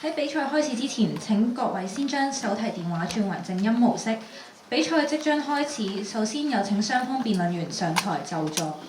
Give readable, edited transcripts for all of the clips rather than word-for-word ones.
喺比賽開始之前，請各位先將手提電話轉為靜音模式。比賽即將開始，首先有請雙方辯論員上台就座。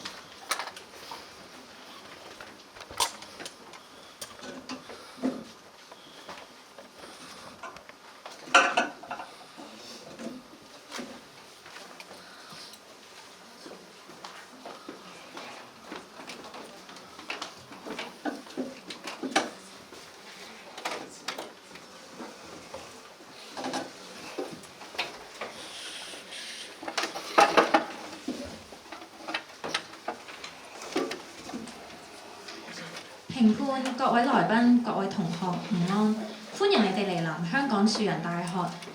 評判、各位來賓、各位同學午安，歡迎你哋嚟臨香港樹仁大學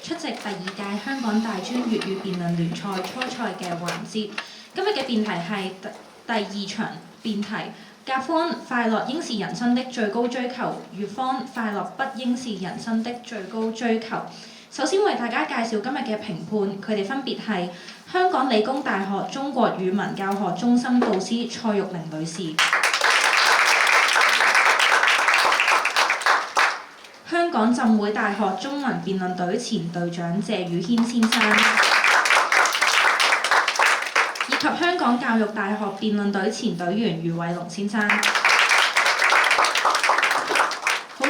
出席第2屆香港大專粵語辯論聯賽初賽嘅環節。今日嘅辯題係第2場辯題，甲方快樂應是人生的最高追求，乙方快樂不應是人生的最高追求。首先為大家介紹今日嘅評判，佢哋分別係香港理工大學中國語文教學中心導師蔡玉玲女士。香港浸會大學中文辯論隊前隊長謝宇軒先生，以及香港教育大學辯論隊前隊員余偉龍先生。好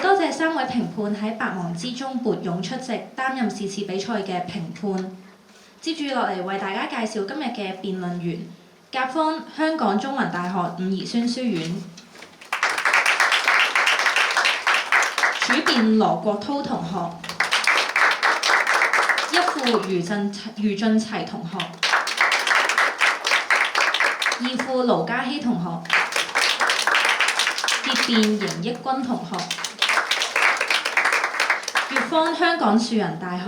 多謝3位評判喺百忙之中撥冗出席，擔任是次比賽嘅評判。接住落嚟為大家介紹今日嘅辯論員，甲方香港中文大學伍宜孫書院。主辯羅國滔同學，一副余俊齊同學，二副盧嘉熙同學，結辯邢益君同學，乙方香港樹仁大學，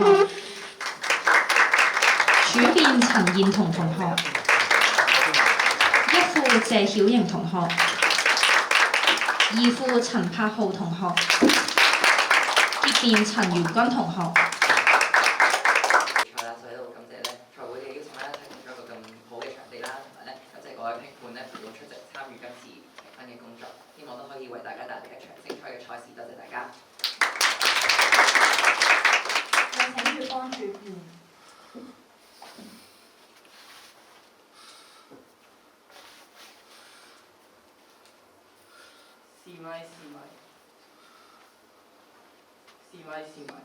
主辯陳燕彤同學，一副謝曉瑩同學，二副陳柏浩同學。結辯陳元君同學。賽啦，所以喺度感謝咧賽會嘅邀請啦，提供咗一個咁好嘅場地啦，同埋咧感謝各位評判咧陪我出席參與今次評分嘅工作，希望都可以為大家帶嚟一場精彩嘅賽事，多謝大家。有請乙方主辯。試咪，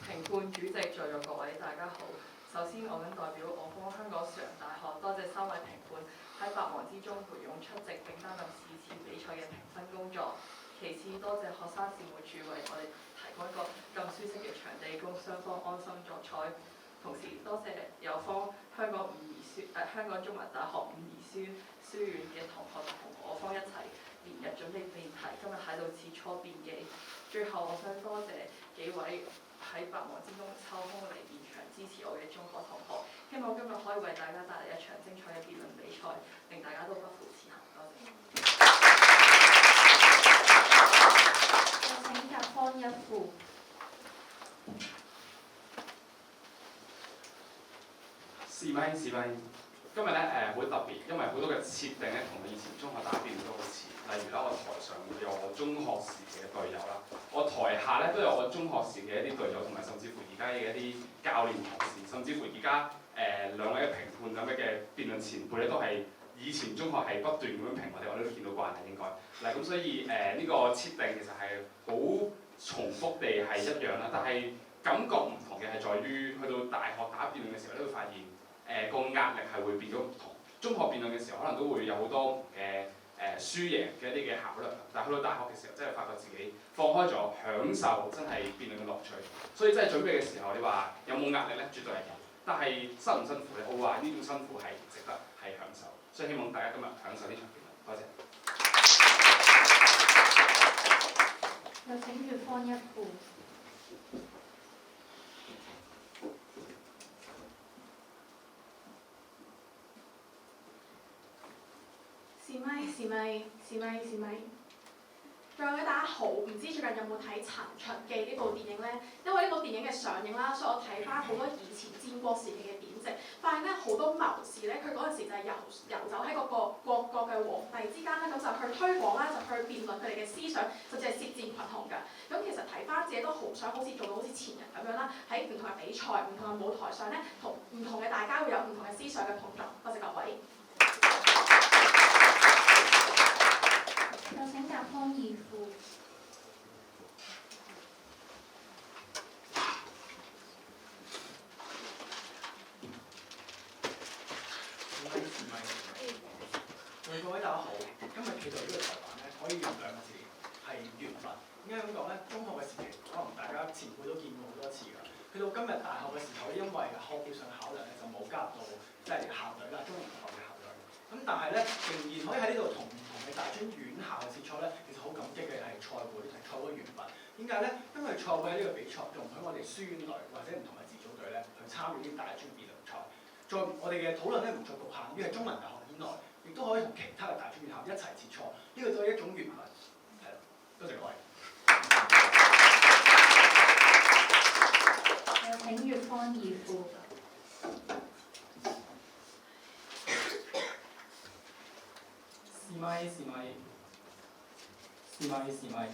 評判主席在座各位大家好。首先，我謹代表我方香港樹仁大學多謝3位評判喺百忙之中撥冗出席並擔任是次比賽嘅評分工作。其次，多謝學生事務處為我哋提供一個咁舒適嘅場地，供雙方安心作賽。同時，多謝有方香港中文大學伍宜孫書院嘅同學同我方一齊連日準備辯題，今日喺度切磋辯技。最後，我想多謝幾位喺百忙之中抽空嚟現場支持我嘅中學同學，希望今日可以為大家帶嚟一場精彩嘅辯論比賽，令大家都不負此行。多謝。有請甲方一副。試咪，今日咧好特別，因為好多嘅設定咧同以前中學打辯論都好似。例如啦，我台上會有我中學時期嘅隊友啦，我台下咧都有我中學時嘅一啲隊友，同埋甚至乎而家嘅一啲教練同事，甚至乎而家2位嘅評判咁樣嘅辯論前輩咧，都係以前中學係不斷咁樣評我哋都見到慣啦應該。嗱咁所以呢個設定其實係好重複地係一樣啦，但係感覺唔同嘅係在於去到大學打辯論嘅時候，你會發現個壓力係會變咗唔同。中學辯論嘅時候可能都會有好多輸贏嘅一啲嘅考量，但係去到大學嘅時候，真係發覺自己放開咗，享受真係辯論嘅樂趣。所以真係準備嘅時候，你話有冇壓力咧？絕對係有。但係辛唔辛苦咧？我話呢種辛苦係值得，係享受。所以希望大家今日享受呢場辯論。多謝。有請乙方一副。試咪，各位大家好，唔知最近有冇睇《陳卓記》呢部電影呢？因為呢部電影嘅上映啦，所以我睇翻好多以前戰國時期嘅典籍，席，發現咧好多謀士咧，佢嗰陣時就係遊走喺個各國嘅皇帝之間咧，咁就去推廣啦，就去辯論佢哋嘅思想，甚至係舌戰群雄㗎。咁其實睇翻自己都好想好似做到好似前人咁樣啦，喺唔同嘅比賽、唔同嘅舞台上咧，同唔同嘅大家會有唔同嘅思想嘅碰撞。多謝各位。有請甲方二副。各位大家好，今日企到呢個台板咧，可以用兩個字係緣分。點解咁講咧？中學嘅時期，可能大家前輩都見過好多次㗎。去到今日大學嘅時候，因為學業上考量咧，就冇加入到即係校隊啦，中文大學嘅校隊。咁但係咧，仍然可以喺呢度同唔同嘅大專院校嘅切磋咧，其實好感激嘅係賽會同賽會緣分。點解咧？因為賽會喺呢個比賽容許我哋書院隊或者唔同嘅自組隊咧去參與啲大專辯論賽。再我哋嘅討論咧唔再局限於係中文大學以內。亦都可以同其他嘅大專院校一齊切磋，呢個都係一種緣分。係啦，多謝各位。有請乙方二副。試咪。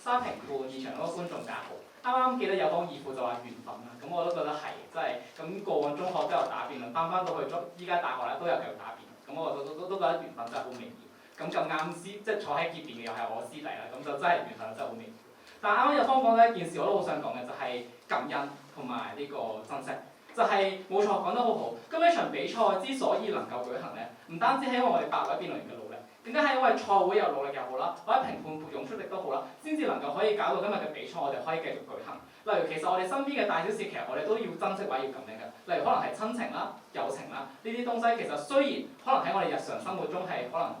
沙評判現場嗰個觀眾大家好，啱記得有方二副就話緣分啦，咁我都覺得係，真係咁過往中學都有打辯論，翻到去依家大學咧都有繼續打辯論。咁我都覺得緣分真係好微妙。咁咁啱即係坐喺結邊嘅又係我師弟啦，咁就真係緣分真係好微妙。但係啱啱有方講呢一件事我都好想講嘅就係感恩同埋呢個珍惜，就係冇錯講得好好。咁呢場比賽之所以能夠舉行呢，唔單止係因為我哋8位辯論員嘅努力，更加係因為賽會有努力又好啦，或者評判撥用出力都好啦，先至能夠可以搞到今日嘅比賽我哋可以繼續舉行。例如其實我哋身邊嘅大小事其實我哋都要珍惜或者要感恩嘅，例如可能係親情啦、友情啦呢啲東西，其實雖然可能喺我哋日常生活中係可能好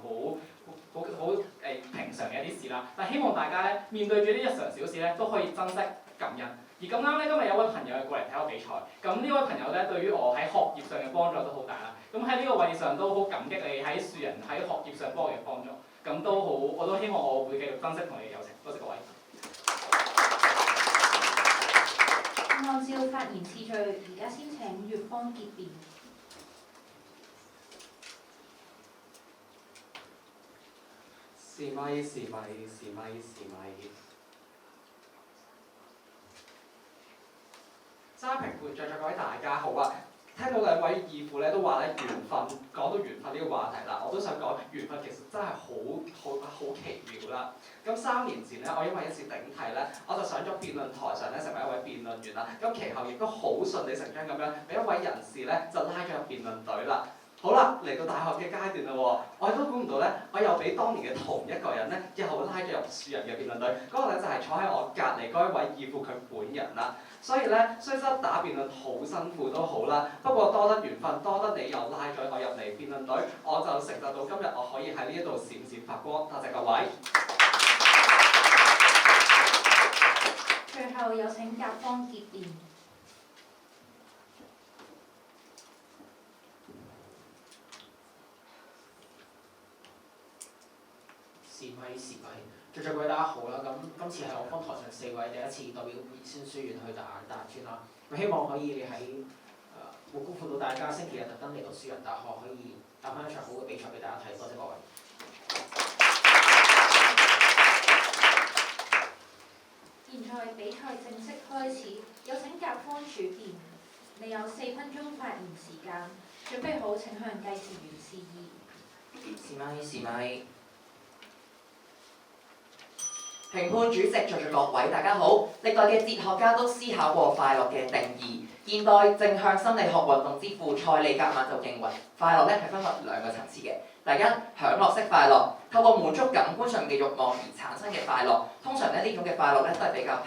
平常嘅一啲事啦，但希望大家咧面對住啲日常小事咧都可以珍惜感恩。而咁啱咧，今日有位朋友過嚟睇我比賽，咁呢位朋友咧對於我喺學業上嘅幫助都好大啦。咁喺呢個位置上都好感激你喺樹人喺學業上幫我嘅幫助，咁都好，我都希望我會繼續珍惜同你嘅友情。多謝各位。按照發言次序，而家先請乙方結辯。試咪。沙評判在座各位大家好啊！聽到兩位二副咧都話咧緣分，講到緣分呢個話題啦，我都想講緣分其實真係好奇妙啦。咁3年前咧，我因為一次頂替咧，我就上咗辯論台上咧，成為一位辯論員啦。咁其後亦都好順理成章咁樣，俾一位人士咧就拉咗入辯論隊啦。好啦，嚟到大學嘅階段啦喎，我亦都估唔到咧，我又俾當年嘅同一個人咧，又拉咗入樹人嘅辯論隊。嗰個咧就係坐喺我隔離嗰一位二副佢本人啦。所以咧，雖則打辯論好辛苦都好啦，不過多得緣分，多得你又拉咗我入嚟辯論隊，我就成就到今日我可以喺呢一度閃閃發光。多謝各位。最後有請甲方結辯。試咪，在座各位大家好啦。咁今次係我方台上4位第一次代表兒孫書院去打大專啦。咁希望可以喺冇辜負到大家星期日特登嚟到樹人大學，可以打返一場好嘅比賽俾大家睇。多謝各位。現在比賽正式開始，有請甲方主辯。你有4分鐘發言時間，準備好請向計時員示意。試咪。評判主席在座各位大家好，歷代嘅哲學家都思考過快樂嘅定義。現代正向心理學運動之父塞利格曼就認為，快樂咧係分為2個層次嘅。第一，享樂式快樂，透過滿足感官上嘅慾望而產生嘅快樂，通常咧呢種嘅快樂咧都係比較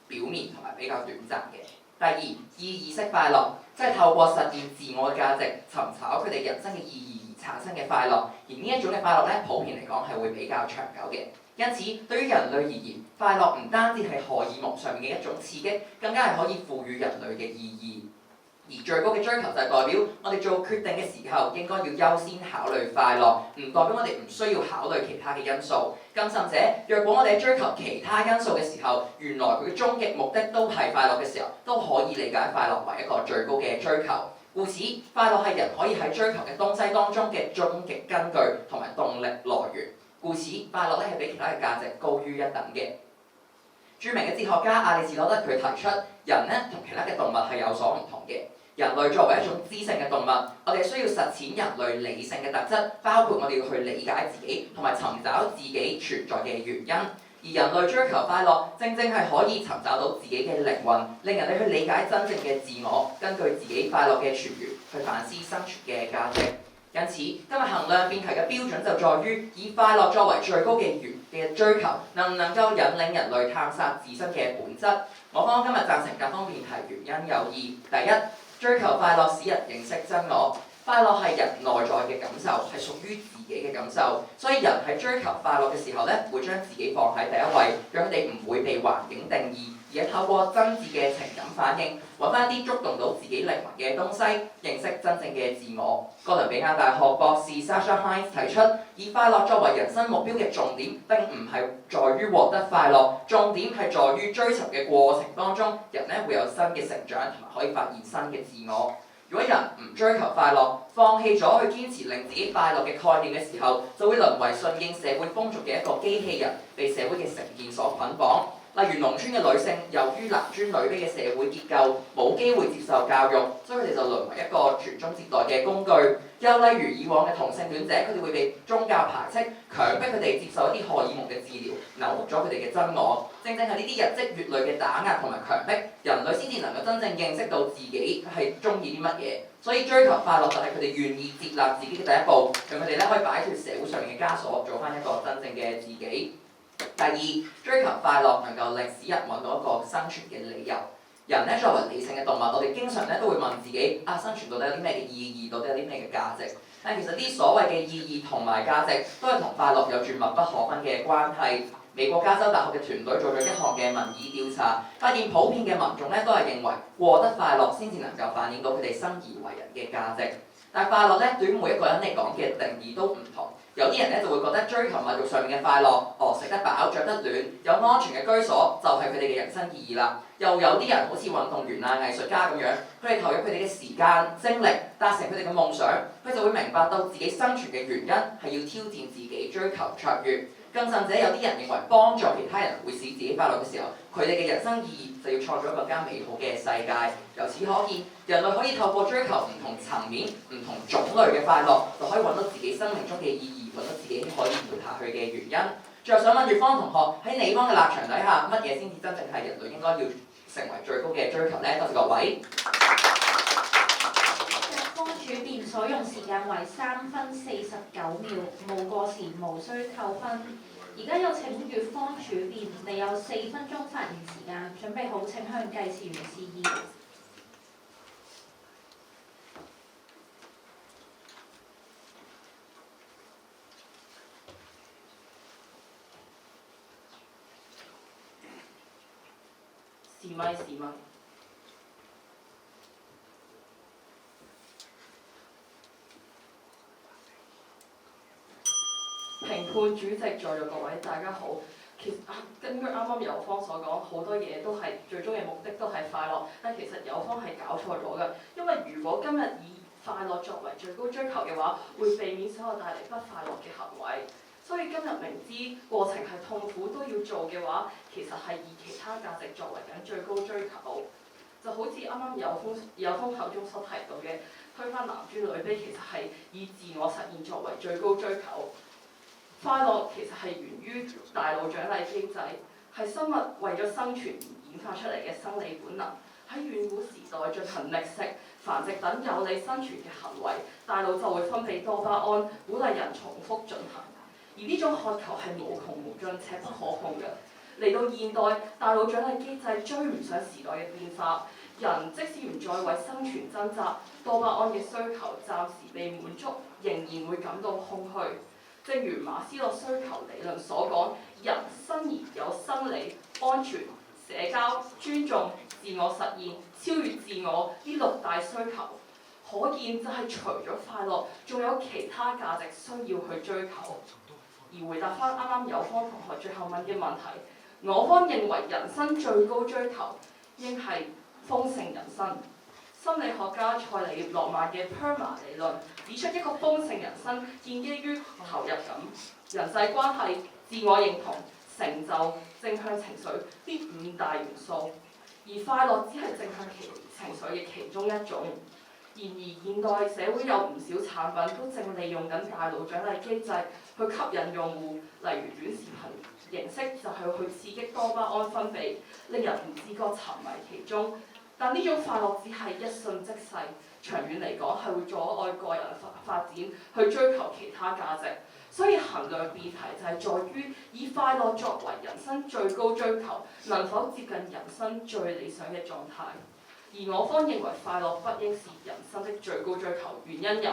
表面同埋比較短暫嘅。第二，意義式快樂，即係透過實現自我嘅價值，尋找佢哋人生嘅意義而產生嘅快樂。而呢一種嘅快樂咧，普遍嚟講係會比較長久嘅。因此，對於人類而言，快樂唔單止係荷爾蒙上面嘅一種刺激，更加係可以賦予人類嘅意義。而最高嘅追求就係代表我哋做決定嘅時候應該要優先考慮快樂，唔代表我哋唔需要考慮其他嘅因素。更甚者，若果我哋追求其他因素嘅時候，原來佢嘅終極目的都係快樂嘅時候，都可以理解快樂為一個最高嘅追求。故此，快樂係人可以喺追求嘅東西當中嘅終極根據同埋動力來源。故此，快樂咧係比其他嘅價值高於一等嘅。著名嘅哲學家亞里士多德佢提出，人咧同其他嘅動物係有所唔同嘅。人類作為一種知性嘅動物，我哋需要實踐人類理性嘅特質，包括我哋要去理解自己同埋尋找自己存在嘅原因。而人類追求快樂，正正係可以尋找到自己嘅靈魂，令人哋去理解真正嘅自我，根據自己快樂嘅泉源去反思生存嘅價值。因此，今日衡量辯題嘅標準就在於以快樂作為最高嘅追求，能唔能夠引領人類探索自身嘅本質？我方今日贊成甲方辯題原因有二：第一，追求快樂使人認識真我。快樂係人內在嘅感受，係屬於自己嘅感受，所以人喺追求快樂嘅時候咧，會將自己放喺第一位，讓佢哋唔會被環境定義，而係透過真摯嘅情感反應，揾翻一啲觸動到自己靈魂嘅東西，認識真正嘅自我。哥倫比亞大學博士 Sasha Hines 提出，以快樂作為人生目標嘅重點並唔係在於獲得快樂，重點係在於追尋嘅過程當中，人咧會有新嘅成長同埋可以發現新嘅自我。如果人唔追求快樂，放棄咗去堅持令自己快樂嘅概念嘅時候，就會淪為順應社會風俗嘅一個機器人，被社會嘅成見所捆綁。例如農村嘅女性，由於男尊女卑嘅社會結構，冇機會接受教育，所以佢哋就淪為一個傳宗接代嘅工具。又例如以往嘅同性戀者，佢哋會被宗教排斥，強迫佢哋接受一啲荷爾蒙嘅治療，扭曲咗佢哋嘅真我。正正係呢啲日積月累嘅打壓同埋強迫，人類先至能夠真正認識到自己係中意啲乜嘢。所以追求快樂就係佢哋願意接納自己嘅第一步，讓佢哋咧可以擺脱社會上面嘅枷鎖，做翻一個真正嘅自己。第二，追求快樂能夠令使人揾到一個生存嘅理由。人咧作為理性嘅動物，我哋經常咧都會問自己：生存到底有啲咩嘅意義？到底有啲咩嘅價值？但其實啲所謂嘅意義同埋價值，都係同快樂有住密不可分嘅關係。美國加州大學嘅團隊做咗一項嘅民意調查，發現普遍嘅民眾咧都係認為過得快樂先至能夠反映到佢哋生而為人嘅價值。但係快樂咧對於每一個人嚟講嘅定義都唔同。有啲人咧就會覺得追求物欲上面嘅快樂，食得飽、着得暖、有安全嘅居所，就係佢哋嘅人生意義啦。又有啲人好似運動員啊、藝術家咁樣，佢哋投入佢哋嘅時間、精力，達成佢哋嘅夢想，佢就會明白到自己生存嘅原因係要挑戰自己、追求卓越。更甚者，有啲人認為幫助其他人會使自己快樂嘅時候，佢哋嘅人生意義就要創造一個更加美好嘅世界。由此可見，人類可以透過追求唔同層面、唔同種類嘅快樂，就可以揾到自己生命中嘅意義，揾到自己可以活下去嘅原因。最後想問乙方同學，喺你方嘅立場底下，乜嘢先至真正係人類應該要成為最高嘅追求呢？多謝各位。方主辯所用時間為3分49秒，無過時，無需扣分。而家有請乙方主辯，你有4分鐘發言時間，準備好請向計時員示意。試咪試咪。評判主席在座各位，大家好。其實根據啱啱友方所講，好多嘢都係最終嘅目的都係快樂，但其實友方係搞錯咗嘅。因為如果今日以快樂作為最高追求嘅話，會避免所有帶嚟不快樂嘅行為。所以今日明知過程係痛苦都要做嘅話，其實係以其他價值作為緊最高追求。就好似啱啱友方口中所提到嘅，推翻男尊女卑，其實係以自我實現作為最高追求。快樂其實係源於大腦獎勵機制，係生物為咗生存而演化出嚟嘅生理本能。喺遠古時代進行覓食、繁殖等有利生存嘅行為，大腦就會分泌多巴胺，鼓勵人重複進行。而呢種渴求係無窮無盡且不可控嘅。嚟到現代，大腦獎勵機制追唔上時代嘅變化，人即使唔再為生存掙扎，多巴胺嘅需求暫時未滿足，仍然會感到空虛。正如馬斯洛需求理論所講，人生而有生理、安全、社交、尊重、自我實現、超越自我呢6大需求。可見就係除咗快樂，仲有其他價值需要去追求。而回答翻啱啱友方同學最後問嘅問題，我方認為人生最高追求應係豐盛人生。心理學家塞里諾曼嘅 PERMA 理論指出，一個豐盛人生建基於投入感、人際關係、自我認同、成就、正向情緒呢5大元素，而快樂只係正向情緒嘅其中一種。然而現代社會有唔少產品都正利用緊大腦獎勵機制去吸引用戶，例如短視頻形式就係去刺激多巴胺分泌，令人唔自覺沉迷其中。但呢種快樂只係一瞬即逝，長遠嚟講係會阻礙個人發展去追求其他價值。所以衡量辯題就係在於以快樂作為人生最高追求，能否接近人生最理想嘅狀態。而我方認為快樂不應是人生的最高追求，原因有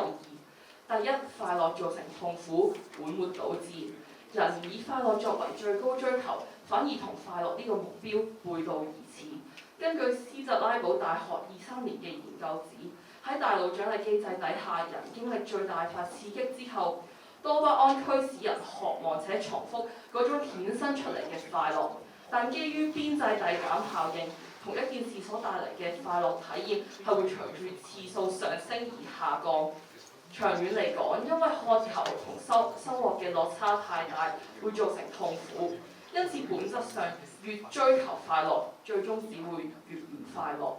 二：第一，快樂造成痛苦，本末倒置。人以快樂作為最高追求，反而同快樂呢個目標背道而馳。根據斯特拉堡大學23年嘅研究指，喺大腦獎勵機制底下，人經歷最大化刺激之後，多巴胺驅使人渴望且重複嗰種衍生出嚟嘅快樂，但基於邊際遞減效應，同一件事所帶嚟嘅快樂體驗係會隨住次數上升而下降。長遠嚟講，因為渴求同收穫嘅落差太大，會造成痛苦。因此本質上，越追求快樂，最終只會越唔快樂。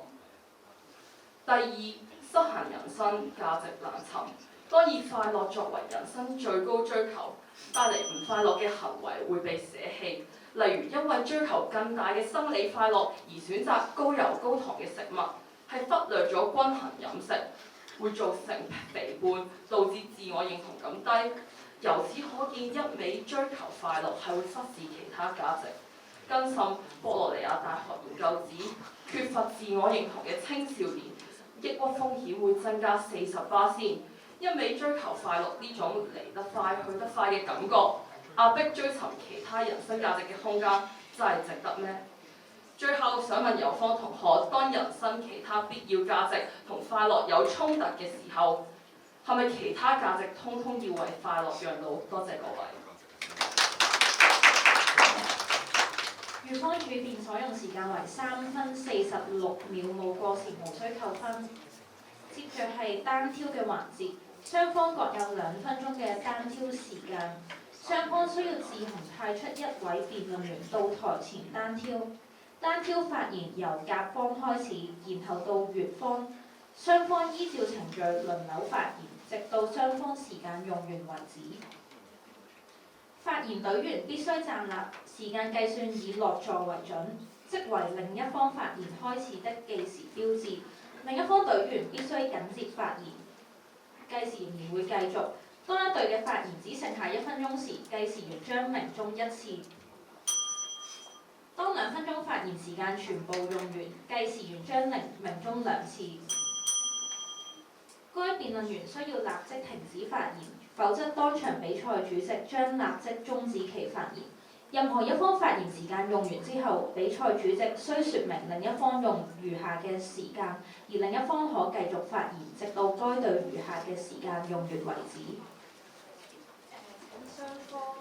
第二，失衡人生，價值難尋。當以快樂作為人生最高追求，帶嚟唔快樂嘅行為會被捨棄。例如因為追求更大嘅生理快樂而選擇高油高糖嘅食物，係忽略咗均衡飲食，會造成肥胖，導致自我認同感低。由此可見，一味追求快樂係會忽視其他價值。更甚，博洛尼亞大學研究指，缺乏自我認同嘅青少年，抑鬱風險會增加40%。一味追求快樂呢種嚟得快去得快嘅感覺，壓迫追尋其他人生價值嘅空間，真係值得咩？最後想問有方同學，當人生其他必要價值同快樂有衝突嘅時候，係咪其他價值通通要為快樂讓路？多謝各位。辯方主辯所用時間為3分46秒，無過時，無需扣分。接著係單挑嘅環節，雙方各有2分鐘嘅單挑時間，雙方需要自行派出1位辯論員到台前單挑。單挑發言由甲方開始，然後到乙方，雙方依照程序輪流發言，直到雙方時間用完為止。發言隊員必須站立，時間計算以落座為準，即為另一方發言開始的計時標誌。另一方隊員必須緊接發言，計時仍然會繼續。當一隊嘅發言只剩下1分鐘時，計時員將鳴鐘1次。當2分鐘發言時間全部用完，計時員將鳴鐘2次。該辯論員需要立即停止發言，否則當場比賽主席將立即終止其發言。任何一方發言時間用完之後，比賽主席須説明另一方用餘下嘅時間，而另一方可繼續發言，直到該隊餘下嘅時間用完為止。咁雙方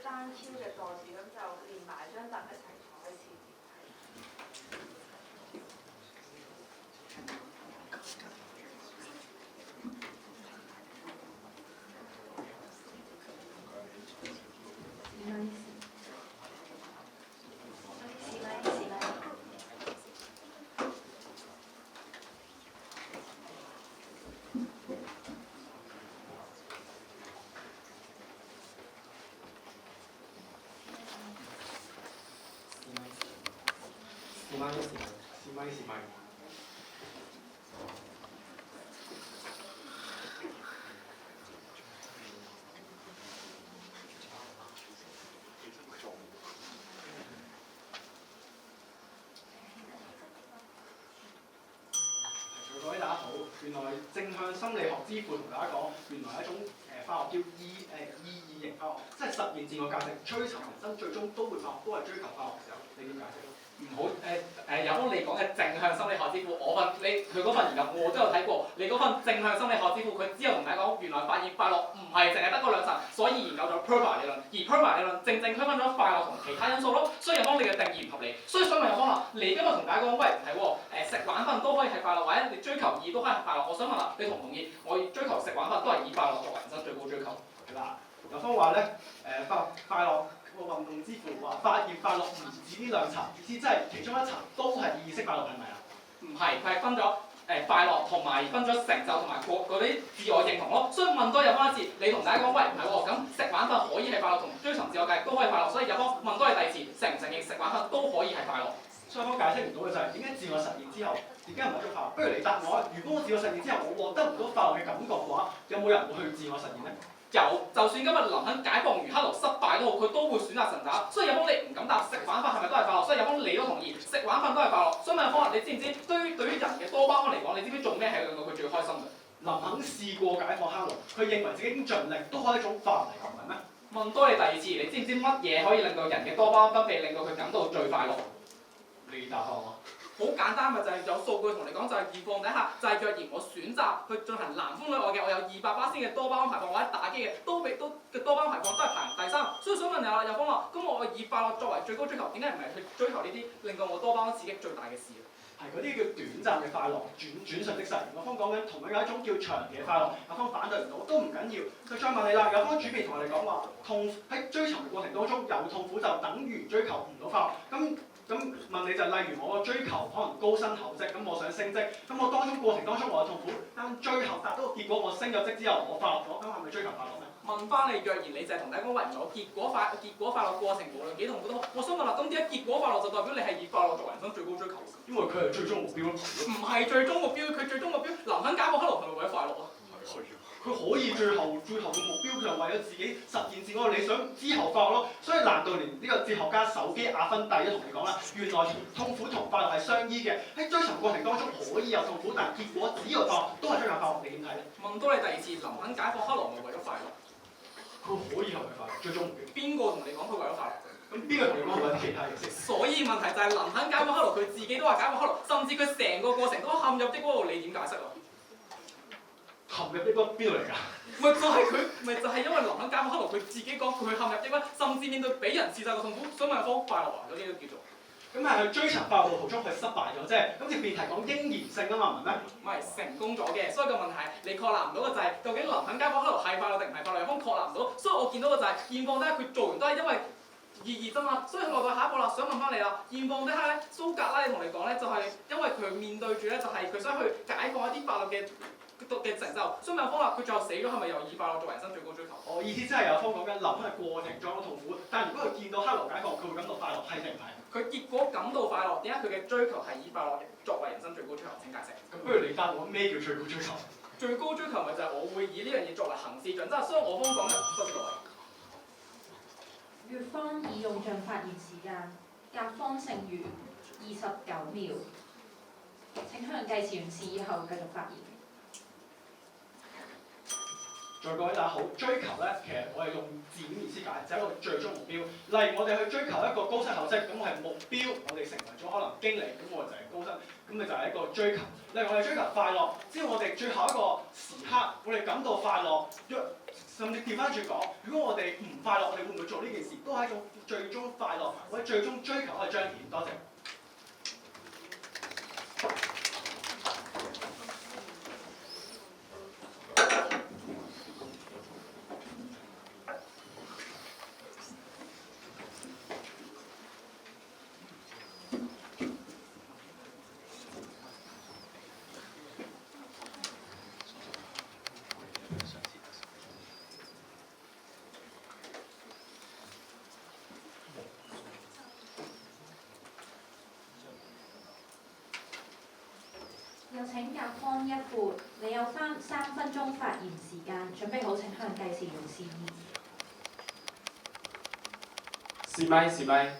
單挑嘅座次咁就連埋張凳一齊坐一次。試咪。各位大家好，原來正向心理學之父同大家講，原來係一種快樂叫意義型快樂。快樂，即係實現自我價值、追尋人生，最終都會快樂，都係追求快樂嘅時候，你點解釋？唔好有幫你講嘅正向心理學之父，佢嗰份研究我都有睇過。你嗰份正向心理學之父，佢之後同大家講，原來發現快樂唔係淨係得嗰兩層，所以研究咗 PERMA 理論，而 PERMA 理論正正區分咗快樂同其他因素咯。所以有幫你嘅定義唔合理，所以想問有幫啦，你今日同大家講，喂唔係喎，食玩瞓都可以係快樂，或者你追求意都可以係快樂。我想問啦，你同唔同意？我追求食玩瞓都係以快樂作為人生最高追求。係啦，有方話咧快樂。個運動之父話：發現快樂唔止呢兩層，意思即係其中一層都係意識快樂，係咪啊？唔係，佢係分咗快樂同埋分咗成就同埋嗰啲自我認同咯。所以問多有翻一次，你同大家講，喂唔係喎，咁食玩瞓可以係快樂，同追尋自我價值都可以快樂。所以有方問多你第二次，承唔承認食玩瞓都可以係快樂？雙方解釋唔到嘅就係點解自我實現之後，點解唔係咗快樂？不如你答我，如果我自我實現之後，我獲得唔到快樂嘅感覺嘅話，有冇人會去自我實現呢？有，就算今日林肯解放魚克勞失敗都好，佢都會選擇神打。所以有幫你唔敢答食玩瞓係咪都係快樂？所以有幫你都同意食玩瞓都係快樂。所以問方，你知唔知對於人嘅多巴胺嚟講，你知唔知做咩係令到佢最開心嘅？林肯試過解放克勞，佢認為自己已經盡力，都係一種快樂嚟㗎，唔係咩？問多你第二次，你知唔知乜嘢可以令到人嘅多巴胺分泌，令到佢感到最快樂？你答下我。好簡單咪就係有數據同你講，就係現況底下，就係若然我選擇去進行男歡女愛嘅，我有200%嘅多巴胺排放，或者打機嘅嘅多巴胺排放都係排行第三。所以想問有方啦，咁我以快樂作為最高追求，點解唔係去追求呢啲令到我多巴胺刺激最大嘅事？係嗰啲叫短暫嘅快樂，轉瞬即逝。有方講緊同樣有一種叫長期嘅快樂，有方反對唔到，都唔緊要。佢再問你啦，有方主編同我哋講話，喺追尋嘅過程當中有痛苦就等於追求唔到快樂。咁問你就例如我追求可能高薪厚職，咁我想升職，咁我當中過程當中我有痛苦，但最後達到個結果，我升咗職之後我快樂咗，咁係咪追求快樂呢？問翻你，若然你就係同大家講為咗結果快樂過程，無論幾痛苦都好，我想問啦，咁點解結果快樂就代表你係以快樂作為人生最高追求？因為佢係最終目標咯。唔係最終目標，佢最終目標林肯解放克勞係咪為咗快樂啊？佢可以最後嘅目標就係為咗自己實現自我理想之後快樂咯。所以難道連呢個哲學家手機阿芬蒂都同你講啦，原來痛苦同快樂係相依嘅。喺追尋過程當中可以有痛苦，但結果只要快樂都係追求快樂。你點睇咧？問多你第二次，林肯解放克勞係咪為咗快樂？佢可以係為快樂，最終目標。邊個同你講佢為咗快樂？咁邊個同你講佢為其他嘢先？所以問題就係林肯解放克勞，佢自己都話解放克勞，甚至佢成個過程都陷入抑鬱度，你點解釋啊？陷入抑鬱邊度嚟㗎？咪就係佢，咪就係因為林肯解放克勞，佢自己講佢陷入抑鬱，甚至面對俾人刺殺嘅痛苦，所以咪方快樂啊！嗰啲都叫做。咁係去追尋快樂嘅途中，佢失敗咗啫。咁條辯題講應然性啊嘛，唔係咩？唔係成功咗嘅，所以個問題係你確立唔到嘅就係究竟林肯解放克勞係快樂定唔係快樂？有方確立唔到，所以我見到嘅就係現況底下佢做完都係因為意義啫嘛。所以落到下一步啦，想問翻你啦，現況底下咧，蘇格拉底同你講咧，就係因為佢面對住咧，就係佢想去解放一啲快樂嘅成就，所以有方話佢最後死咗，係咪又以快樂作為人生最高追求？我意思真係有方講緊林肯係過程中痛苦，但如果佢見到克勞解放，佢會感到快樂，係定唔係？佢結果感到快樂，點解佢嘅追求係以快樂作為人生最高追求？請解釋。咁不如你答我咩叫最高追求？最高追求咪就係我會以呢樣嘢作為行事準則，所以我方講嘅多謝各位。乙方已用盡發言時間，甲方剩餘29秒。請向計時完事以後繼續發言。再各位大家好，追求咧，其實我係用字面意思解，就係一個最終目標。例如我哋去追求一個高薪厚職，咁我係目標，我哋成為咗可能經理，咁我就係高薪，咁咪就係一個追求。例如我哋追求快樂，只要我哋最後一個時刻，我哋感到快樂，甚至調翻轉講，如果我哋唔快樂，我哋會唔會做呢件事？都係一種最終快樂或者最終追求嘅彰顯。多謝。有請甲方一副，你有3分鐘發言時間，準備好請向計時用示意。試咪。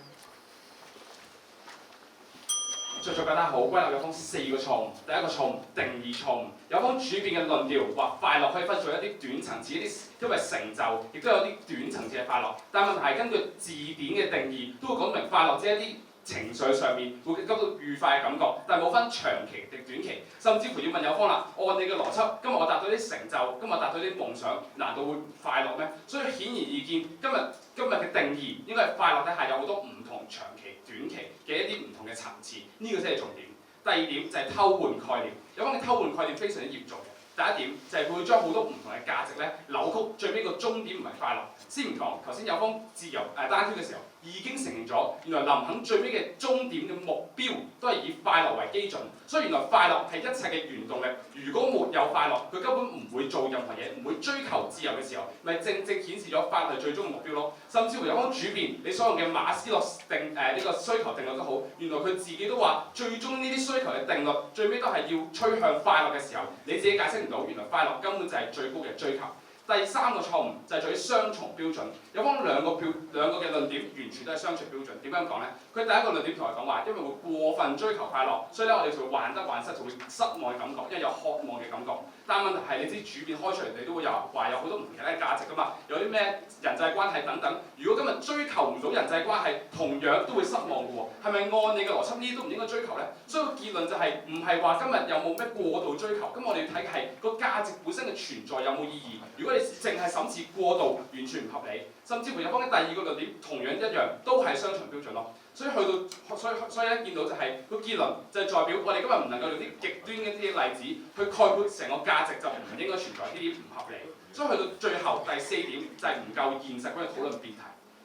着覺得好，歸納有方4個錯誤。第一個錯誤，定義錯誤。有方主辯嘅論調話快樂可以分做一啲短層次，一啲因為成就，亦都有啲短層次嘅快樂。但問題係根據字典嘅定義，都會講明快樂即係一啲情緒上面會感到愉快嘅感覺，但係冇分長期定短期，甚至乎要問有方啦，按你嘅邏輯，今日我達到啲成就，今日達到啲夢想，難道會快樂咩？所以顯而易見，今日嘅定義應該係快樂底下有好多唔同長期、短期嘅一啲唔同嘅層次，呢個先係重點。第二點就係偷換概念，有方嘅偷換概念非常之嚴重嘅。第一點就係會將好多唔同嘅價值咧扭曲，最尾個終點唔係快樂。先唔講，頭先有方自由單挑嘅時候已經承認咗，原來林肯最尾嘅終點嘅目標都係以快樂為基準，所以原來快樂係一切嘅原動力。如果沒有快樂，佢根本唔會做任何嘢，唔會追求自由嘅時候，咪正顯示咗快樂係最終嘅目標咯。甚至乎有方主辯，你所用嘅馬斯洛呢個需求定律都好，原來佢自己都話，最終呢啲需求嘅定律最尾都係要趨向快樂嘅時候，你自己解釋唔到，原來快樂根本就係最高嘅追求。第三個錯誤就係做啲雙重標準，有方兩個嘅論點完全都係雙重標準。點樣講呢？佢第一個論點同我講話，因為會過分追求快樂，所以咧我哋就會患得患失，就會失望嘅感覺，因為有渴望嘅感覺。但問題係你知主辯開出嚟，你都會話有好多唔同其他嘅價值㗎嘛，有啲咩人際關係等等。如果今日追求唔到人際關係，同樣都會失望嘅喎。係咪按你嘅邏輯呢啲都唔應該追求呢？所以個結論就係唔係話今日有冇咩過度追求，咁我哋要睇嘅係個價值本身嘅存在有冇意義。如果你淨係審視過度，完全唔合理。甚至乎有方嘅第二個論點同樣一樣，都係雙重標準咯。所以咧見到就係個結論就係代表我哋今日唔能夠用啲極端嘅啲例子去概括成個價值就唔應該存在呢啲唔合理。所以去到最後第4點就係唔夠現實咁去討論辯題。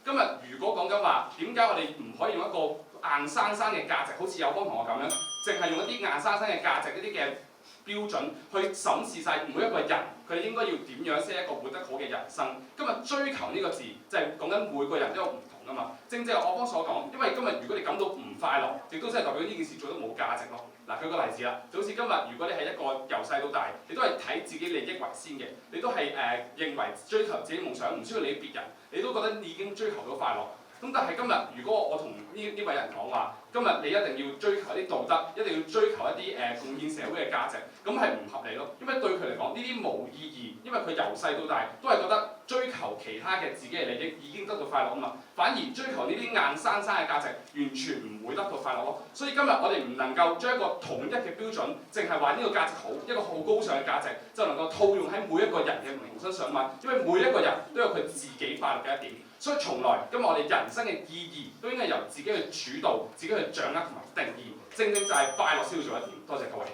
今日如果講緊話點解我哋唔可以用一個硬生生嘅價值，好似有方同學咁樣，淨係用一啲硬生生嘅價值一啲嘅標準去審視晒每一個人，佢哋應該要點樣先係一個活得好嘅人生。今日追求呢個字就係講緊每個人都有唔同㗎嘛。正係我方所講，因為今日如果你感到唔快樂，亦都真係代表呢件事做得冇價值咯。嗱，舉個例子啦，就好似今日如果你係一個由細到大，你都係睇自己利益為先嘅，你都係認為追求自己夢想唔需要理別人，你都覺得已經追求到快樂。咁但係今日如果我同呢位人講話，今日你一定要追求一啲道德，一定要追求一啲貢獻社會嘅價值，咁係唔合理咯。因為對佢嚟講呢啲冇意義，因為佢由細到大都係覺得追求其他嘅自己嘅利益已經得到快樂啊嘛，反而追求呢啲硬生生嘅價值完全唔會得到快樂咯。所以今日我哋唔能夠將一個統一嘅標準，淨係話呢個價值好，一個好高尚嘅價值就能夠套用喺每一個人嘅靈身上嘛。因為每一個人都有佢自己快樂嘅一點。所以從來今日我哋人生嘅意義都應該由自己去主導，自己去掌握同埋定義，正正就係快樂先要做一點。多謝各位。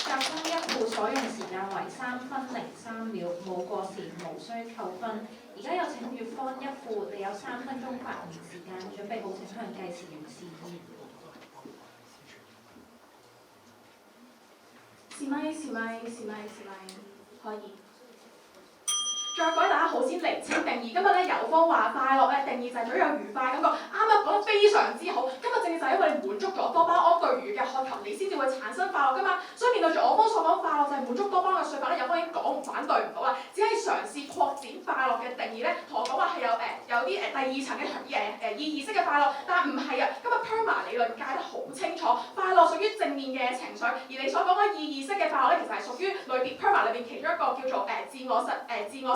甲方一副所用時間為3分03秒，冇過時無需扣分。而家有請乙方一副，你有3分鐘發言時間，準備好請向計時員示意。試咪，可以。再各位大家好，先釐清定義。今日咧有方話快樂咧定義就係最有愉快感覺，啱啱講得非常之好。今日正正就係因為你滿足咗多巴胺對愉嘅渴求，你先至會產生快樂噶嘛。所以面對住我方所講快樂就係滿足多巴胺嘅說法咧，有方已經講反對唔到啦，只係嘗試擴展快樂嘅定義咧，同我講話係有啲第二層嘅意義式嘅快樂，但唔係啊。今日 PERMA 理論界得好清楚，快樂屬於正面嘅情緒，而你所講嘅意義式嘅快樂咧，其實係屬於裏邊 PERMA 裏邊其中一個叫做自我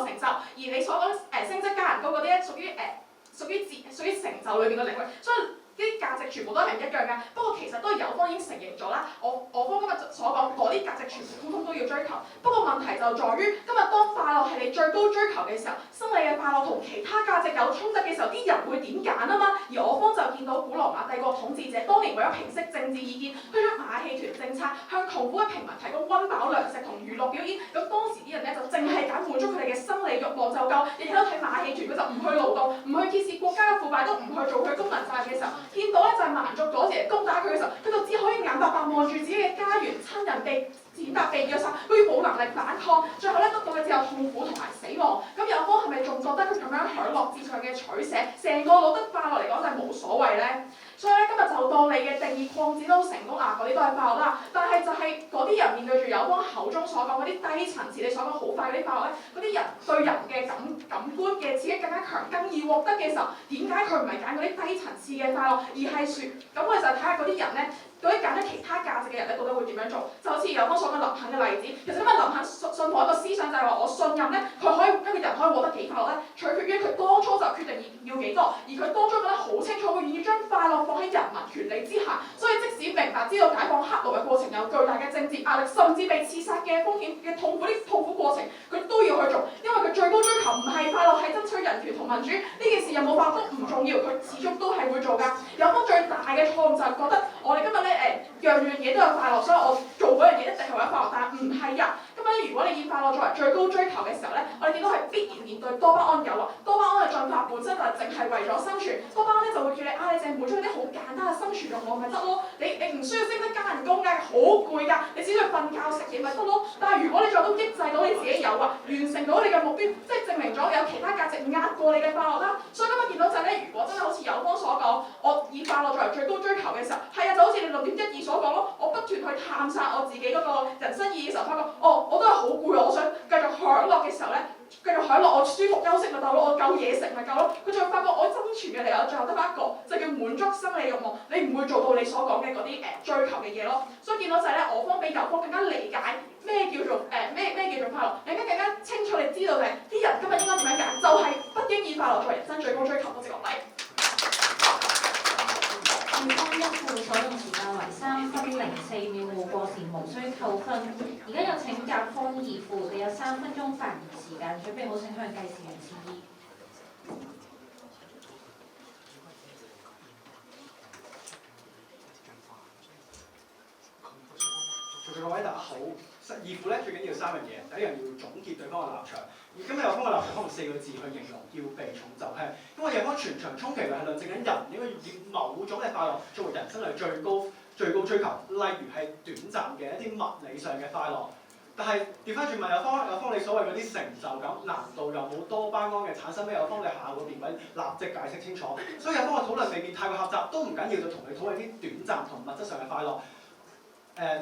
成就，而你所講升職加人工嗰啲咧，屬於成就裏邊嘅領域，所以呢啲價值全部都係唔一樣㗎。不過其實都係有方已經承認咗啦，我方今日所講嗰啲價值全部通通都要追求。不過問題就在於今日當快樂係你最高追求嘅時候，生理嘅快樂同其他價值有衝突嘅時候，啲人會點揀啊嘛？而我方就見到古羅馬帝國統治者當年為咗平息政治意見，推出馬戲團政策，向窮苦嘅平民提供溫飽糧食同娛樂表演。咁當時啲人咧就淨係揀滿足佢哋嘅生理慾望就夠，日日都睇馬戲團，佢就唔去勞動，唔去揭示國家嘅腐敗，都唔去做佢公民責任嘅時候，見到咧就係蠻族嗰時嚟攻打佢嘅時候，佢就只可以眼白白望住自己嘅家園親人被踐踏被虐殺，佢要冇能力反抗，最後咧得到嘅只有痛苦同埋死亡。咁有方係咪仲覺得佢咁樣享樂至上嘅取捨，成個攞得快樂嚟講就係冇所謂咧？所以咧今日就當你嘅定義擴展到成功啊，嗰啲都係快樂啦。但係就係嗰啲人面對住有方口中所講嗰啲低層次，你所講好快嗰啲快樂咧，嗰啲人對人嘅感官嘅刺激更加強，更易次獲得嘅時候，點解佢唔係揀嗰啲低層次嘅快樂，而係説咁我哋就睇下嗰啲人咧。嗰啲揀咗其他價值嘅人咧，到底會點樣做？就好似有方所講林肯嘅例子，其實因為林肯信奉一個思想就係話，我信任咧，佢可以一個人可以獲得幾快樂咧，取決於佢當初就決定要幾多，而佢當初覺得好清楚，佢願意將快樂放喺人民權利之下，所以即使明白知道解放黑奴嘅過程有巨大嘅政治壓力，甚至被刺殺嘅風險嘅痛苦過程，佢都要去做，因為佢最高追求唔係快樂，係爭取人權同民主。呢件事有冇快樂都唔重要，佢始終都係會做㗎。有方最大嘅錯誤就係覺得我哋今日咧樣樣嘢都有快樂，所以我做嗰樣嘢一定係為咗快樂，但係唔係呀。今日咧，如果你以快樂作為最高追求嘅時候咧，我哋見到係必然面對多巴胺誘惑。多巴胺嘅進化本身就係淨係為咗生存，多巴胺咧就會叫你你淨係滿足啲好簡單嘅生存慾望咪得咯。你唔需要識得加人工㗎，好攰㗎，你只需要瞓覺食嘢咪得咯。但係如果你做到抑制到你自己誘惑，完成到你嘅目標，即係證明咗有其他價值壓過你嘅快樂啦。所以今日見到就係咧，如果真係好似友方所講，我以快樂作為最高追求嘅時候，係啊，就好似你6.12所講咯，我不斷去探索我自己嗰個人生意義嘅時候，發覺我都係好攰，我想繼續享樂嘅時候咧，繼續享樂，我舒服休息咪得咯，我夠嘢食咪夠咯。佢就會發覺我生存嘅理由最後得翻一個，就叫滿足生理慾望。你唔會做到你所講嘅嗰啲追求嘅嘢咯。所以見到就係咧，我方比友方更加理解咩叫做咩叫做快樂，你更加清楚你知道嘅啲人今日應該點樣揀，就係不應以快樂作為人生最高追求。多謝各位。二方一副所用時間為3分04秒，冇過時無需扣分。而家有請甲方二副，你有3分鐘發言時間，準備好請向計時員示意。各位大家好，二副咧最緊要3樣嘢，第一樣要總結對方嘅立場。而今日有方嘅立場可用4個字去形容，叫避重就輕。因為有方全場充其量係論證緊人應該要以某種嘅快樂作為人生嘅最高追求，例如係短暫嘅一啲物理上嘅快樂。但係調翻轉問有方你所謂嗰啲成就感，難道又冇多巴胺嘅產生咩？有方你下個辯位立即解釋清楚。所以有方嘅討論未免太過狹窄，都唔緊要，就同你討論啲短暫同物質上嘅快樂。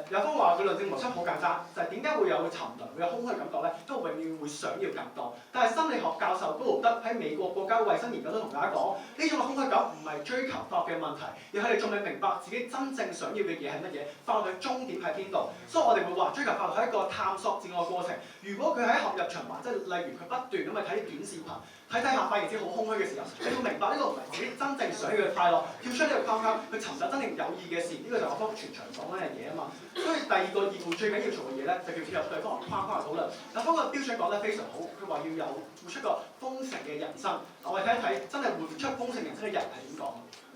有方話佢論證模式好簡單，就係點解會有沉淪、會有空虛感覺咧？因為永遠會想要更多。但係心理學教授高勞德喺美國國家衛生研究都同大家講，呢種空虛感唔係追求快樂嘅問題，而係你仲未明白自己真正想要嘅嘢係乜嘢，快樂嘅終點喺邊度。所以我哋會話追求快樂係一個探索自我嘅過程。如果佢喺陷入循環，即係例如佢不斷咁去睇啲短視頻。睇下發現自己好空虛嘅時候，你要明白呢個唔係自己真正想要嘅快樂，跳出呢個框框去尋找真正有意嘅事，呢個就係我方全場講緊嘅嘢啊嘛。所以第二個二副最緊要做嘅嘢咧，就叫切入對方框框去討論。有方個標準講得非常好，佢話要有活出個豐盛嘅人生。我哋睇一睇真係活出豐盛人生嘅人係點講。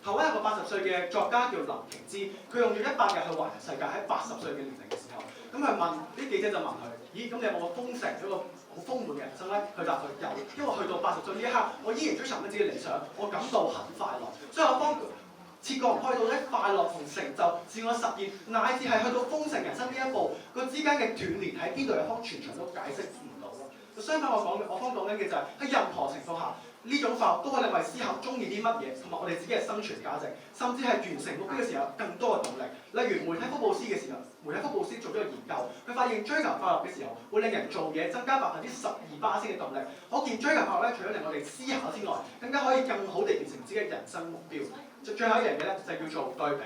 台灣有個80歲嘅作家叫林瓊之，佢用咗100日去環遊世界，喺80歲嘅年齡嘅時候，咁佢問啲記者就問佢：咦，咁你有冇個豐盛一個好豐滿嘅人生咧？佢答佢有，因為去到80歲呢一刻，我依然追尋緊自己嘅理想，我感到很快樂。所以我幫切割唔開到咧快樂同成就、自我實現，乃至係去到豐盛人生呢一步，個之間嘅斷連喺邊度？有方全場都解釋唔到咯。相反我方講緊嘅就係喺任何情況下。呢種快樂都可以令我哋思考中意啲乜嘢，同埋我哋自己嘅生存價值，甚至係完成目標嘅時候更多嘅動力。例如媒體福布斯嘅時候，媒體福布斯做咗個研究，佢發現追求快樂嘅時候，會令人做嘢增加12%嘅動力。可見追求快樂咧，除咗令我哋思考之外，更加可以更好地完成自己嘅人生目標。最後一樣嘢咧，就叫做對比。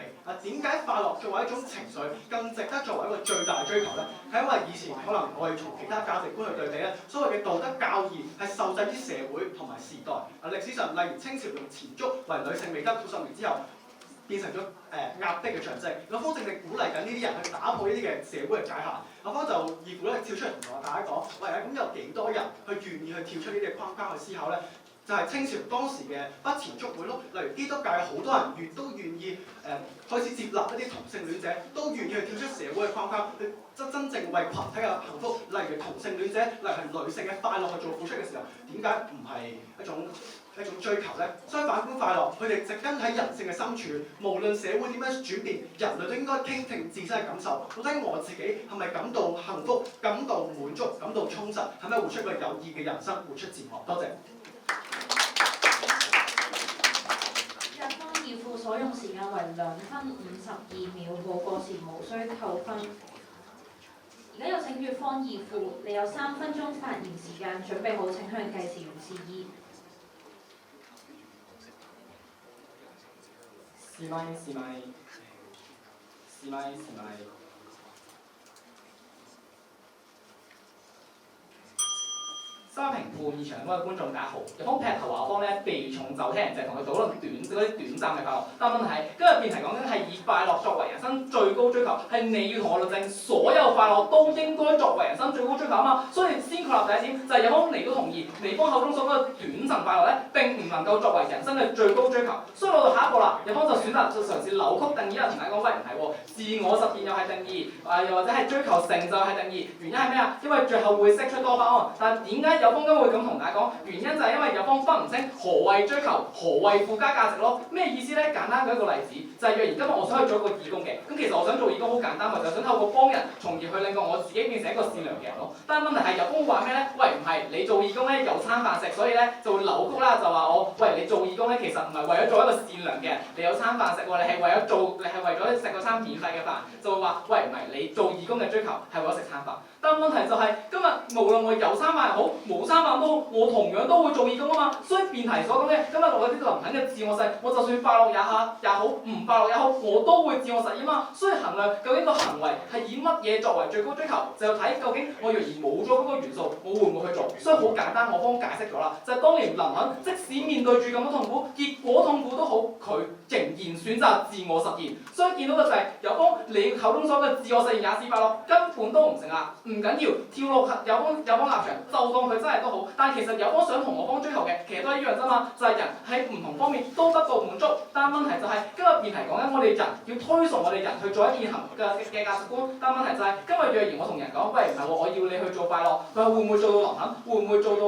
點解快樂作為一種情緒，更值得作為一個最大嘅追求咧？係因為以前可能我哋從其他價值觀去對比咧，所謂嘅道德教義係受制於社會同埋時代。歷史上，例如清朝用錢燭為女性美德，數十年之後變成咗壓迫嘅象徵。有方正正鼓勵緊呢啲人去打破呢啲嘅社會嘅界限。有方就二副咧跳出嚟同大家講：喂，咁有幾多人去願意去跳出呢啲框框去思考咧？就係清朝當時嘅不纏足會咯，例如基督教有好多人都願意開始接納一啲同性戀者，都願意去跳出社會嘅框框，去真正為群體嘅幸福，例如同性戀者，例如係女性嘅快樂去做付出嘅時候，點解唔係一種追求咧？相反觀快樂，佢哋植根喺人性嘅深處，無論社會點樣轉變，人類都應該傾聽自身嘅感受，到底我自己係咪感到幸福、感到滿足、感到充實，係咪活出一個有意嘅人生，活出自我？多謝。二副所用時間為2分52秒，冇過時無需扣分。而家有請乙方二副，你有3分鐘發言時間，準備好請向計時員示意。試咪。三評判現場嗰位觀眾大家好，日方劈頭話我方咧避重就輕，就係同佢討論嗰啲短暫嘅快樂。但問題係今日辯題講緊係以快樂作為人生最高追求，係你要同我論證所有快樂都應該作為人生最高追求啊嘛。所以先確立第一點，就係日方你都同意，你方口中所講嘅短暫快樂咧並唔能夠作為人生嘅最高追求。所以攞到下一步啦，日方就選擇就嘗試扭曲定義啦，同大家講喂唔係喎，自我實現又係定義，又或者係追求成就係定義。原因係咩啊？因為最後會釋出多巴胺。但點解有方會咁同大家講？原因就係因為有方分唔清何謂追求，何謂附加價值咯。咩意思咧？簡單嘅一個例子就係、若然今日我想去做一個義工嘅，咁其實我想做義工好簡單，咪就係想透過幫人，從而去令到我自己變成一個善良嘅人咯。但係問題係有方會話咩咧？喂唔係，你做義工咧有餐飯食，所以咧就會扭曲啦，就話我喂你做義工咧其實唔係為咗做一個善良嘅人，你有餐飯食喎，你係為咗食嗰餐免費嘅飯，就會話喂唔係，你做義工嘅追求係為咗食餐飯。但問題就係、今日無論我有餐飯又好，冇餐飯都好，我同樣都會做義工啊嘛。所以辯題所講嘅，今日我啲林肯嘅自我實現，我就算快樂也好，唔快樂也好，我都會自我實現啊嘛。所以衡量究竟個行為係以乜嘢作為最高追求，就要睇究竟我若然冇咗嗰個元素，我會唔會去做？所以好簡單，我幫解釋咗啦，就係、當年林肯即使面對住咁多痛苦，結果痛苦都好，佢仍然選擇自我實現。所以見到嘅就係有方你口中所嘅自我實現也是快樂，根本都唔成立。唔緊要，跳落有方立場，就當佢真係都好。但其實有方想同我方追求嘅，其實都係一樣啫嘛，就係、人喺唔同方面都得到滿足。但問題就係、今日辯題講緊我哋人要推崇我哋人去做一件嘅價值觀。但問題就係、今日若然我同人講，喂唔係喎，我要你去做快樂，佢會唔會做到林肯？會唔會做到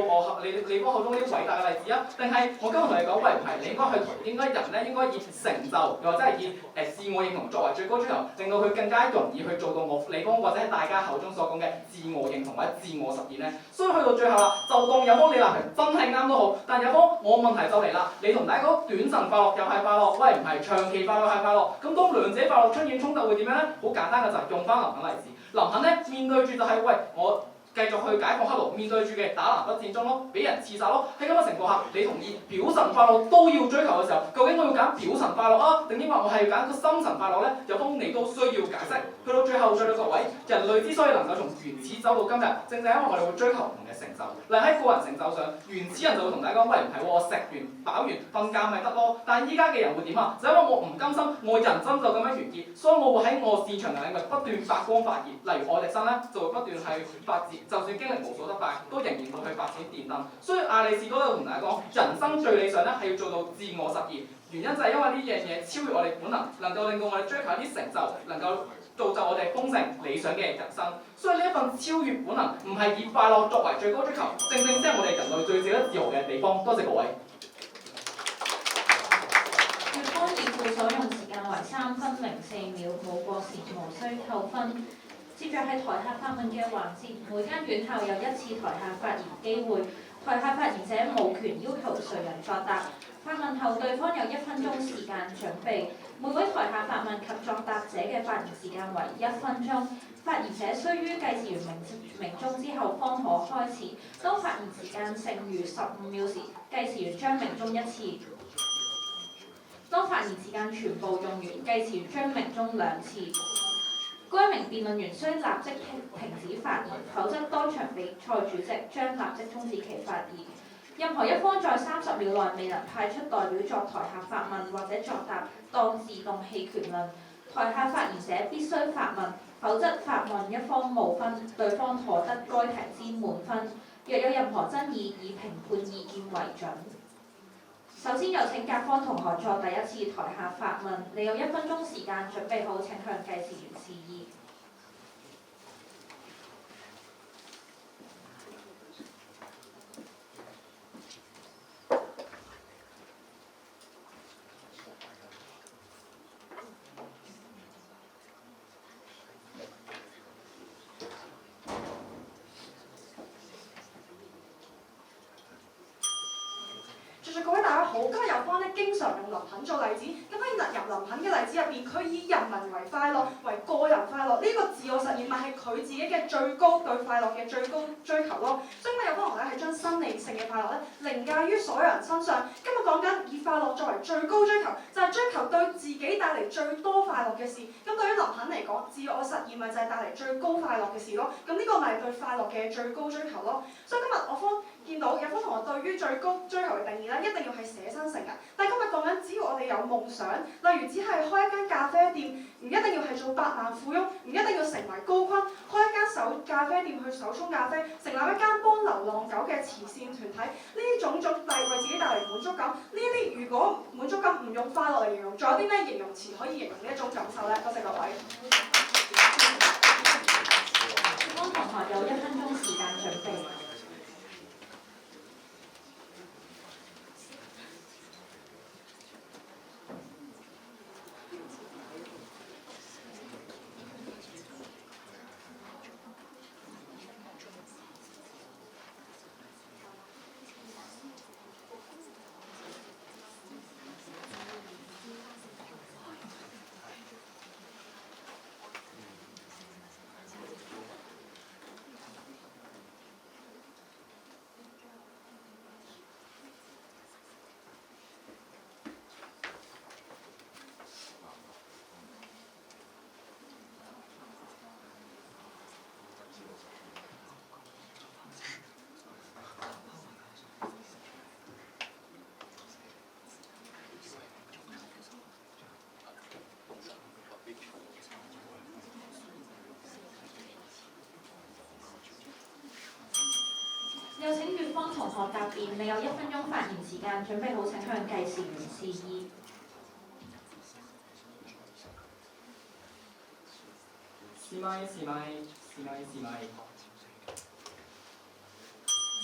你方口中呢啲偉大嘅例子啊？定係我今日同你講，喂唔係，你應該人咧應該以成就，又或者係以自我認同作為最高追求，令到佢更加容易去做到你方或者係大家口中所講嘅自我認同或者自我實現咧。所以去到最後啦，就當有方你立場真係啱都好，但有方我問題就嚟啦，你同大家講短陣快樂又係快樂，喂唔係長期快樂係快樂，咁當兩者快樂出現衝突會點樣咧？好簡單嘅就係用翻林肯例子，林肯咧面對住就係、喂我。繼續去解放黑奴，面對住嘅打南北戰爭咯，俾人刺殺咯。喺咁嘅情況下，你同意表層快樂都要追求嘅時候，究竟我要揀表層快樂啊，定抑或我係要揀個深層快樂咧？有方你都需要解釋。去到最後，再到各位，人類之所以能夠從原始走到今日，正正因為我哋會追求唔同嘅成就。例如喺個人成就上，原始人就會同大家講：喂，唔係喎，我食完飽完瞓覺咪得咯。但係依家嘅人會點啊？就因為我唔甘心，我人生就咁樣完結，所以我會喺我擅長嘅領域不斷發光發熱。例如愛迪生咧，就會不斷係發熱。就算經歷無數失敗，都仍然會去發展電燈。所以亞里士多德同大家講，人生最理想咧係要做到自我實現。原因就係因為呢樣嘢超越我哋本能，能夠令到我哋追求一啲成就，能夠造就我哋豐盛理想嘅人生。所以呢一份超越本能，唔係以快樂作為最高追求，正正先係我哋人類最值得自豪嘅地方。多謝各位。粵方議庫所用時間為3分04秒，冇過時無需扣分。接着係台下發問嘅環節，每間院校有1次台下發言機會，台下發言者無權要求誰人作答。發問後，對方有1分鐘時間準備。每位台下發問及作答者嘅發言時間為1分鐘。發言者須於計時員鳴鐘之後方可開始。當發言時間剩餘15秒時，計時員將鳴鐘1次。當發言時間全部用完，計時員將鳴鐘2次。該名辯論員須立即停止發言，否則當場比賽主席將立即終止其發言。任何一方在30秒內未能派出代表作台下發問或者作答，當自動棄權論。台下發言者必須發問，否則發問一方無分，對方可得該題之滿分。若有任何爭議，以評判意見為準。首先有請甲方同學作第一次台下發問，你有1分鐘時間準備好，請向計時員示意。各位大家好，今日有方咧經常用林肯做例子，咁喺林肯嘅例子入邊，佢以人民為快樂，為個人快樂，呢、個自我實現咪係佢自己嘅最高對快樂嘅最高追求咯。所以今日有方同咧係將生理性嘅快樂咧凌駕於所有人身上。今日講緊以快樂作為最高追求，就係、追求對自己帶嚟最多快樂嘅事。咁對於林肯嚟講，自我實現咪就係帶嚟最高快樂嘅事咯。咁呢個咪係對快樂嘅最高追求咯。所以今日我方見到有方同學對於最高追求嘅定義咧，一定要係捨身成仁。但係今日講緊，只要我哋有夢想，例如只係開一間咖啡店，唔一定要係做百萬富翁，唔一定要成為高錕，開一間咖啡店去手沖咖啡，成立一間幫流浪狗嘅慈善團體，呢種種為自己帶嚟滿足感。呢一啲如果滿足感唔用快樂嚟形容，仲有啲咩形容詞可以形容呢一種感受呢？多謝各位。方同學有1分鐘時間準備。有請粵方同學答辯，你有1分鐘發言時間，準備好請向計時員示意。試咪。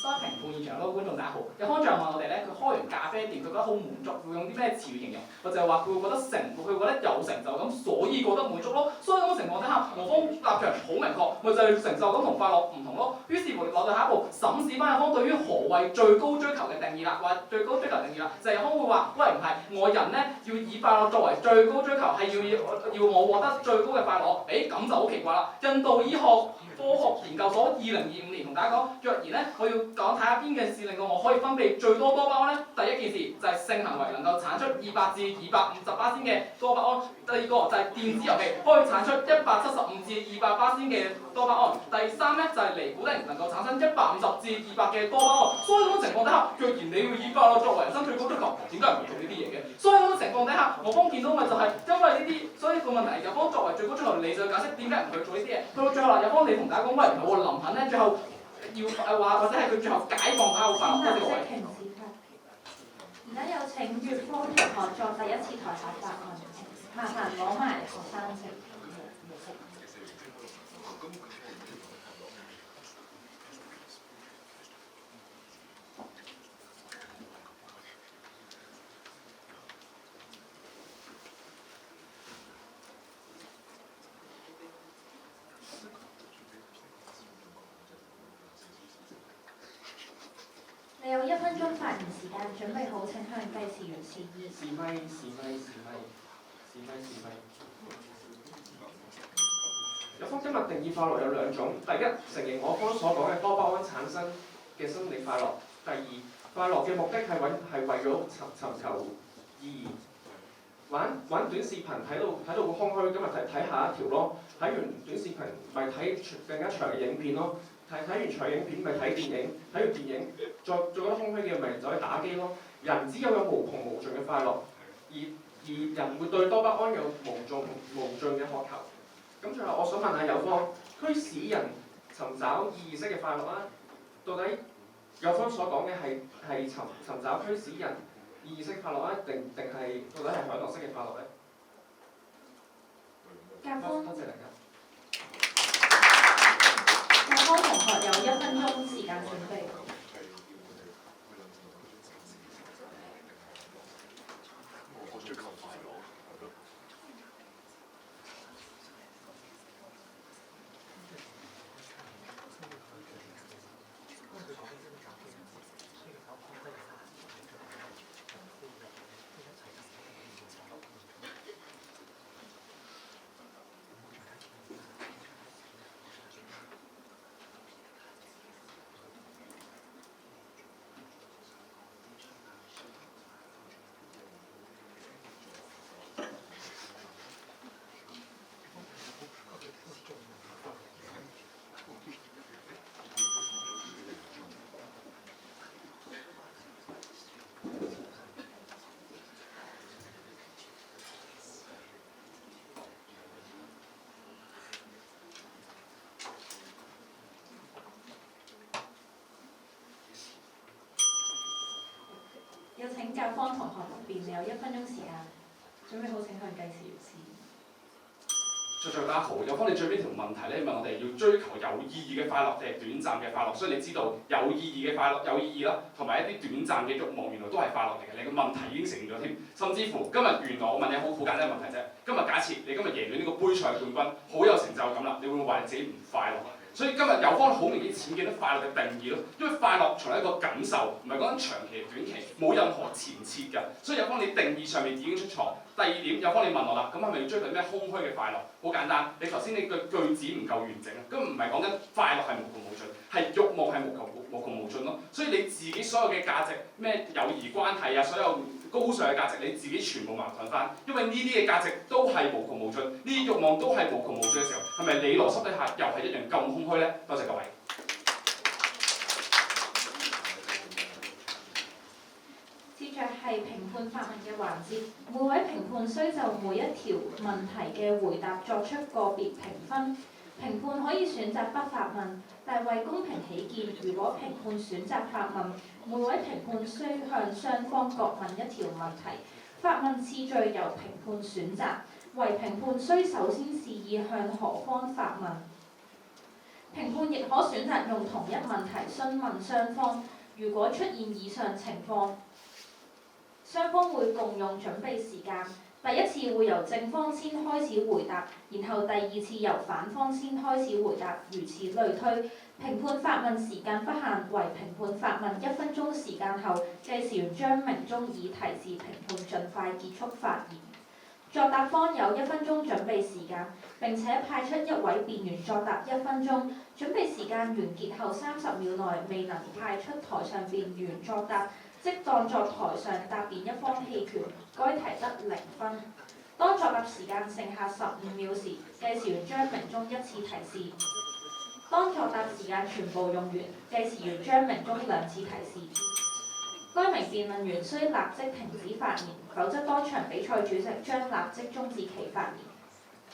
各位評判現場嗰個觀眾大家好，有方丈問我哋咧，佢開完咖啡店，佢覺得好滿足，會用啲咩詞語形容？我就係話佢會覺得佢會覺得有成就感，所以覺得滿足咯。所以咁嘅情況底下，我方立場好明確，咪就係成就感同快樂唔同咯。於是乎，落到下一步審視翻有方對於何謂最高追求嘅定義啦，或最高追求定義啦，就係有方會話：喂，唔係，我人咧要以快樂作為最高追求，係要我獲得最高嘅快樂。咁就好奇怪啦。印度醫學科學研究所2025年同大家講，若然咧，我要講睇下邊件事令到我可以分泌最多多巴胺咧。第一件事就係性行為能夠產出200至250%嘅多巴胺。第二個就係電子遊戲可以產出175至200%嘅多巴胺。第三咧就係尼古丁能夠產生150至200嘅多巴胺。所以咁嘅情況底下，若然你要以快樂作為人生最高追求，點解唔做呢啲嘢嘅？所以咁嘅情況底下，我方見到咪就係因為呢啲，所以個問題有方作為最高追求，你就解釋點解唔去做呢啲嘢。到到最後啦，有方你同大家講，喂，唔係喎，林肯咧最後要話或者係佢最後解放大家好快樂，多謝各位。而家有請粵方同學作第一次台下發問，麻煩攞埋學生證。你有1分鐘發言時間，準備好請向計時員示意。試咪。有方今日定義快樂有兩種，第一承認我方所講嘅多巴胺產生嘅生理快樂，第二快樂嘅目的係為咗尋求意義。玩短視頻睇到個空虛，今日睇下一條咯。睇完短視頻咪睇更加長嘅影片咯。睇完長影片咪睇電影，睇完電影再覺得空虛嘅咪走去打機咯。人只有無窮無盡嘅快樂，而人會對多巴胺有無盡嘅渴求。咁最後我想問下有方，驅使人尋找意義式嘅快樂啊？到底有方所講嘅係尋找驅使人意義式快樂啊，定係到底係享樂式嘅快樂咧？多謝大家。甲方同學有1分鐘時間準備。有請教方同學答辯，你有1分鐘時間，準備好請向計時師。大家好，有方你最尾條問題咧，問我哋要追求有意義嘅快樂定係短暫嘅快樂，所以你知道有意義嘅快樂有意義啦，同埋一啲短暫嘅慾望原來都係快樂嚟嘅。你個問題已經成咗添，甚至乎今日原來我問你好簡單嘅問題啫。今日假設你今日贏咗呢個杯賽冠軍，好有成就感啦，你會唔會話你自己唔快樂？所以今日有方好明顯淺見到快樂嘅定義咯，因為快樂從一個感受，唔係講緊長期短期，冇任何前設㗎，所以有方你定義上面已經出錯。第二點，有方你問我啦，咁係咪要追求咩空虛嘅快樂？好簡單，你頭先你句句子唔夠完整啊，咁唔係講緊快樂係無窮無盡，係慾望係無窮無盡咯。所以你自己所有嘅價值，咩友誼關係啊，所有高尚嘅價值，你自己全部矛盾翻，因為呢啲嘅價值都係無窮無盡，呢啲慾望都係無窮無盡嘅時候，係咪你邏輯底下又係一樣咁空虛咧？多謝各位。接着係評判發問嘅環節，每位評判須就每一條問題嘅回答作出個別評分。評判可以選擇不發問，但為公平起見，如果評判選擇發問，每位評判須向雙方各問一條問題。發問次序由評判選擇，為評判須首先示意向何方發問。評判亦可選擇用同一問題詢問雙方。如果出現以上情況，雙方會共用準備時間。第一次會由正方先開始回答，然後第二次由反方先開始回答，如此類推。評判發問時間不限，為評判發問1分鐘時間後，計時員將鳴鐘以提示評判盡快結束發言。作答方有1分鐘準備時間，並且派出1位辯員作答1分鐘。準備時間完結後30秒內未能派出台上辯員作答，即當作台上答辯一方棄權，該題得0分。當作答時間剩下15秒時，計時員將鳴鐘1次提示。當作答時間全部用完，計時員將鳴鐘2次提示。該名辯論員須立即停止發言，否則當場比賽主席將立即終止其發言。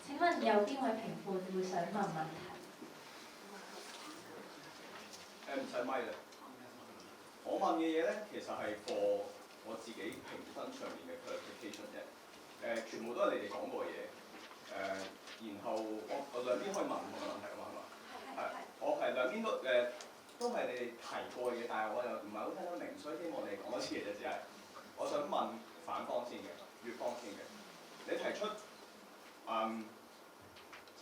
請問有邊位評判會想問問題？唔使咪啦。我問嘅嘢咧，其實係 for 我自己評分上面嘅 clarification 啫。全部都係你哋講過嘢。然後我兩邊可以問唔同嘅問題㗎嘛，係嘛？係。我係兩邊都係你哋提過嘅嘢，但係我又唔係好聽得明，所以希望你哋講多次嘅啫，只係。我想問反方先嘅，乙方先嘅。你提出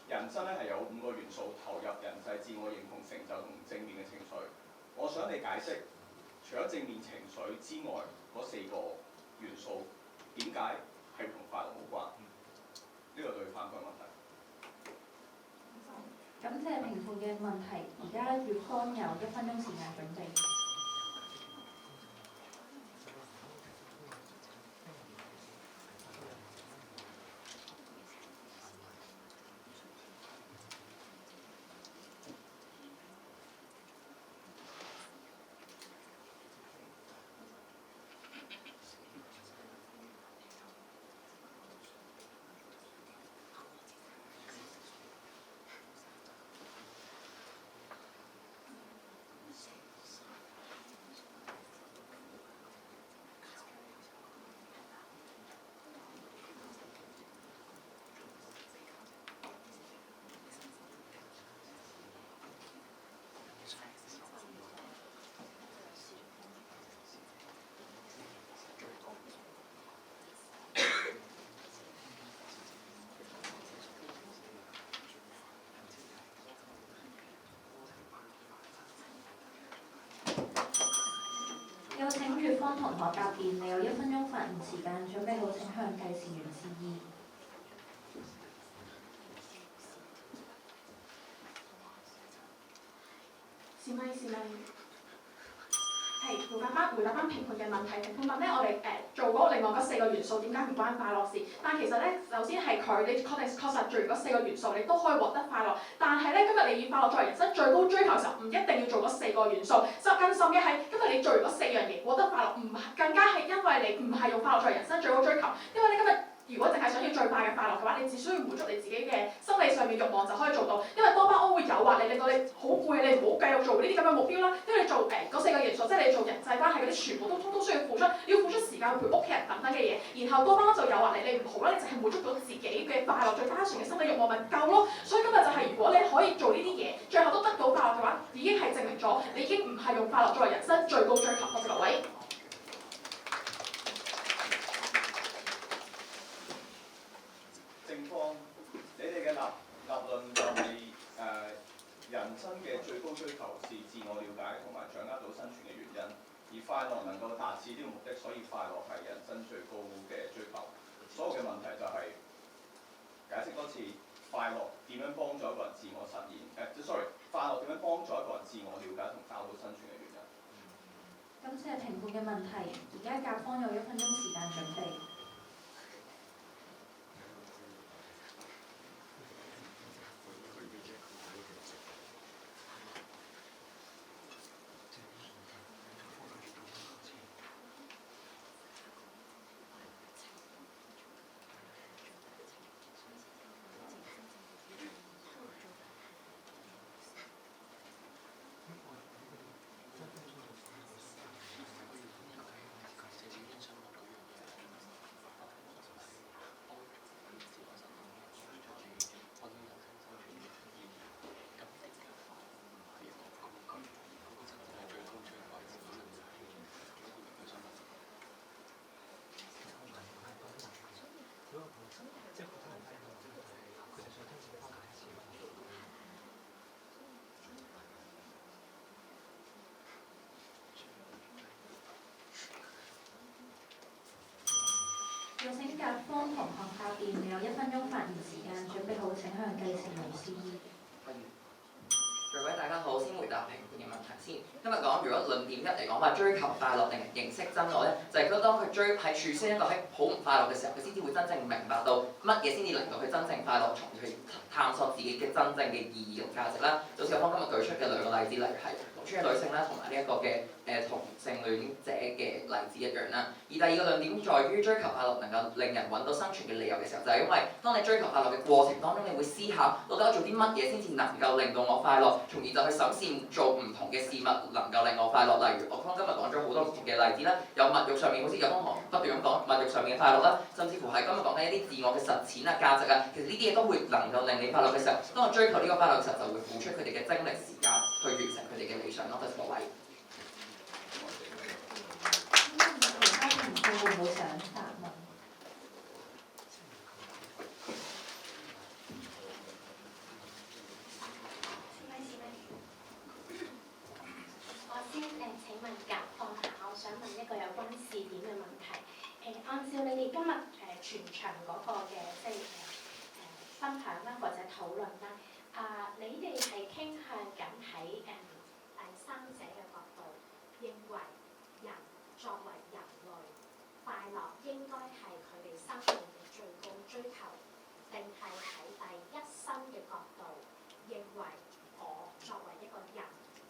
人生咧係有5個元素：投入、人際、自我認同、成就同正面嘅情緒。我想你解釋，除咗正面情緒之外，嗰4個元素點解係同快樂冇關？呢個對反方問題。感謝評判嘅問題，而家乙方有1分鐘時間準備。有請乙方同學答辯，你有1分鐘發言時間，準備好請向計時員示意。試咪。係回答翻評判嘅問題。評判問咧，我哋做嗰另外嗰4個元素點解唔關快樂事？但其實咧，首先係佢，你確實做嗰4個元素，你都可以獲得快樂。但係咧，今日你以快樂作為人生最高追求嘅時候，唔一定要做嗰4個元素。更甚嘅係，今日你做完嗰4樣嘢，獲得快樂，更加係因為你唔係用快樂作為人生最高追求。因為你今日如果淨係想要最快嘅快樂嘅話，你只需要滿足你自己嘅生理上面慾望就可以做到。因為多巴胺會誘惑你，令到你好攰，你唔好繼續做呢啲咁嘅目標啦。因為你做嗰4個元素，即係你做人際關係嗰啲，全部都通通需要付出，要付出時間去陪屋企人等等嘅嘢，然後多巴胺就誘惑你唔好啦，你淨係滿足到自己嘅快樂最單純嘅心理慾望咪夠咯。所以今日就係如果你可以做呢啲嘢，最後都得到快樂嘅話，已經係證明咗你已經唔係用快樂作為人生最高追求。多謝各位。正方，你哋嘅立論就係人生嘅最高追求是自我了解同埋掌握到生存嘅原因，而快樂能夠達至呢個目的，所以快樂係人生最高嘅追求。所有嘅問題就係、解釋多次，快樂點樣幫助一個人自我實現？快樂點樣幫助一個人自我了解同找到生存嘅原因？今次係評判嘅問題，而家甲方有1分鐘時間準備。有請甲方同學答辯，你有1分鐘發言時間，準備好請向計時老師。各位大家好，先回答評判嘅問題先。今日講如果論點1嚟講話追求快樂定係認識真我咧，就係覺得當佢係處身一個喺好唔快樂嘅時候，佢先至會真正明白到乜嘢先至令到佢真正快樂，從而去探索自己嘅真正嘅意義同價值啦。就好似我方今日舉出嘅2個例子，例如係農村嘅女性啦，同埋呢一個嘅同性戀者嘅例子一樣啦。而第2個論點在於追求快樂能夠令人揾到生存嘅理由嘅時候，就係因為當你追求快樂嘅過程當中，你會思考到底我做啲乜嘢先至能夠令到我快樂，從而就去審視做唔同嘅事物能夠令我快樂。例如我方今日講咗好多唔同嘅例子啦，有物欲上面好似有方同學不斷咁講物欲上面嘅快樂啦，甚至乎係今日講緊一啲自我嘅實踐啊、價值啊，其實呢啲嘢都會能夠令你快樂嘅時候，當我追求呢個快樂嘅時候，就會付出佢哋嘅精力時間去完成佢哋嘅理想咯。多謝各位。其他評判會唔會想發問？我先請問甲方下，我想問一個有關試點嘅問題。按照你哋今日全場嗰個嘅分享啦，或者討論啦，你哋係傾向緊喺第三者嘅角度，認為人作為人類快樂應該係佢哋生命嘅最高追求，定係喺第一身嘅角度，認為我作為一個人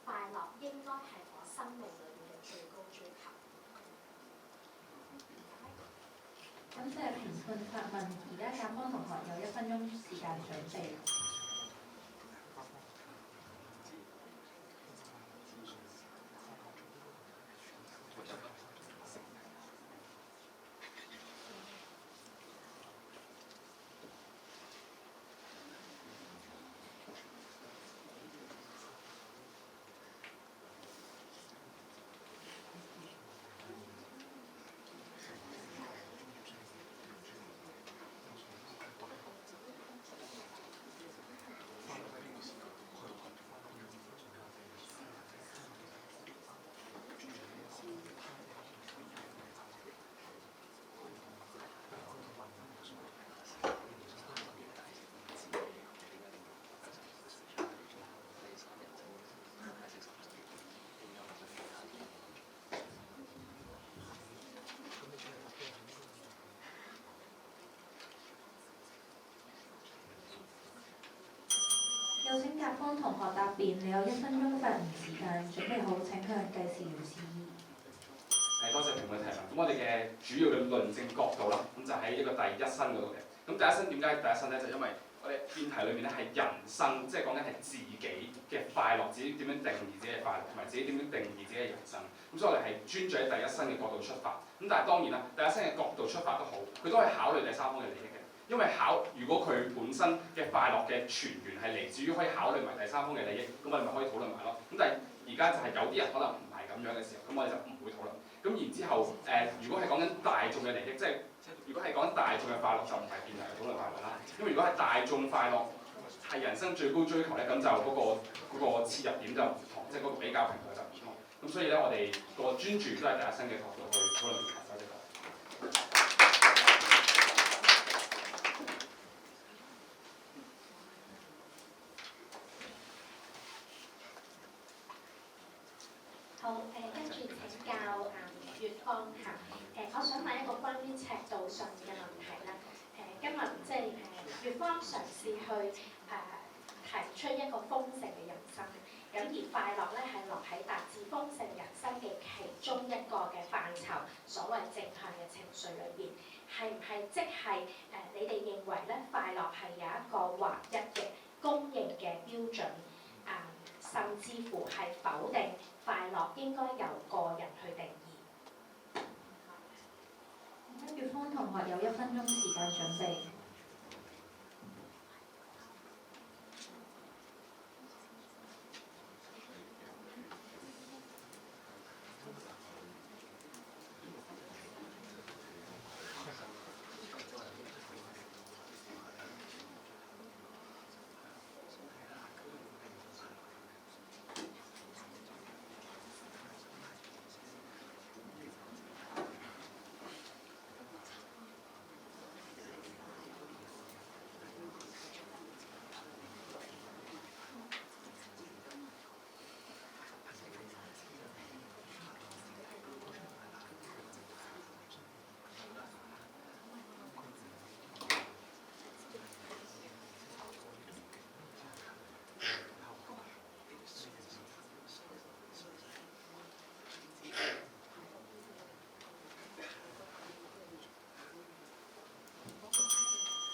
快樂應該係我生命裏面嘅最高追求？感謝評判發問，而家甲方同學有1分鐘時間準備。有請甲方同學答辯，你有1分鐘發言時間，準備好請向計時老師。多謝評判提問。咁我哋嘅主要嘅論證角度啦，咁就喺一個第一身嗰度嘅。咁第一身點解第一身咧？就因為我哋我哋辯題裏面咧係人生，即係講緊係自己嘅快樂，自己點樣定義自己嘅快樂，同埋自己點樣定義自己嘅人生。咁所以我哋係專注喺第一身嘅角度出發。咁但係當然啦，第一身嘅角度出發都好，佢都可以考慮第三方嘅利益嘅。因為如果佢本身嘅快樂嘅泉源係嚟自於可以考慮埋第三方嘅利益，咁我哋咪可以討論埋咯。咁但係而家就係有啲人可能唔係咁樣嘅時候，咁我哋就唔會討論。咁然之後如果係講緊大眾嘅利益，即係如果係講緊大眾嘅快樂，就唔係辯題討論範圍啦。因為如果係大眾快樂係人生最高追求咧，咁就嗰個切入點就唔同，即係嗰個比較平台就唔同。咁所以咧，我哋個專注都係第一身嘅角度去討論辯題。好，跟住請教月芳嚇。我想問一個關於尺度上嘅問題啦。今日即係月芳嘗試去提出一個豐盛嘅人生，咁而快樂咧係落喺達至豐盛人生嘅其中一個嘅範疇，所謂正向嘅情緒裏邊，係唔係即係你哋認為咧快樂係有一個劃一嘅公認嘅標準？甚至乎係否定快樂應該由個人去定義。月芳同學有1分鐘時間準備。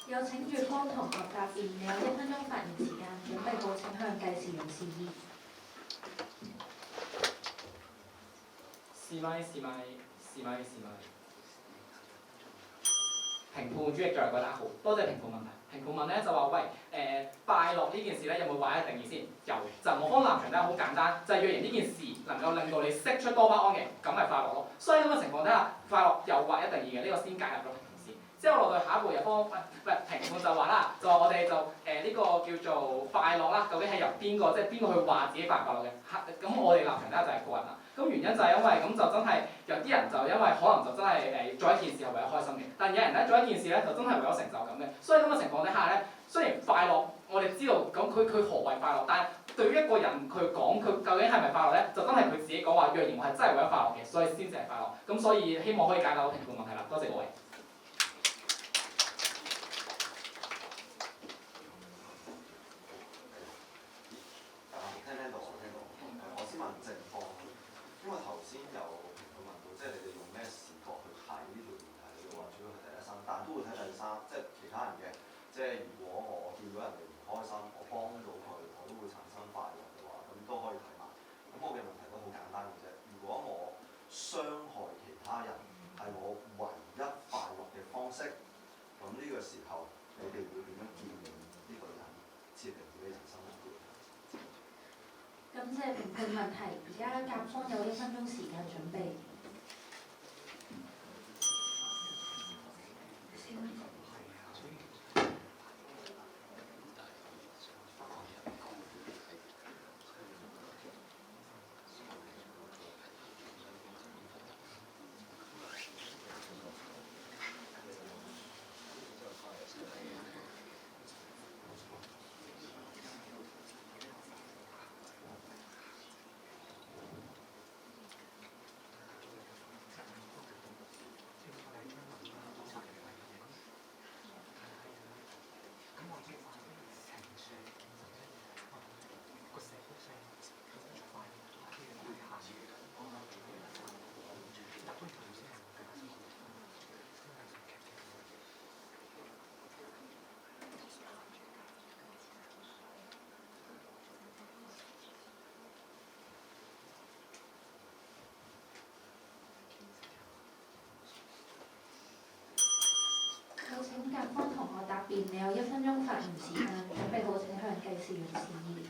有請月芳同學答辯，你有1分鐘發言時間，準備好請向計時人示意。試咪。評判主席在位，大家好，多謝評判問題。評判問咧就話喂，快樂呢件事咧有冇劃一定義先？有，就我方立場咧好簡單，就係若然呢件事能夠令到你釋出多巴胺嘅，咁咪快樂咯。所以咁嘅情況底下，快樂有劃一定義嘅，呢個先介入咗評判先。之後落到下一步入方，評判就話啦，就話我哋就呢個叫做快樂啦，究竟係由邊個，即係邊個去話自己快唔快樂嘅？咁我哋立場咧就係個人啦。咁原因就係因為咁就真係有啲人就因為可能就真係做一件事係為咗開心嘅，但有人咧做一件事咧就真係為咗成就感嘅。所以咁嘅情況底下咧，雖然快樂我哋知道咁佢何為快樂，但係對於一個人佢講佢究竟係咪快樂咧，就真係佢自己講話，若然我係真係為咗快樂嘅，所以先至係快樂。咁所以希望可以解答到評判問題啦。多謝各位。即係如果我見到人哋唔開心，我幫到佢，我都會產生快樂嘅話，咁都可以睇埋。咁我嘅問題都好簡單嘅啫。如果我傷害其他人係我唯一快樂嘅方式，咁呢個時候你哋會點樣建議呢個人設定自己人生目標？感謝評判問題，而家甲方有1分鐘時間準備。辯，你有1分鐘發言時間，準備好請向計時員示意。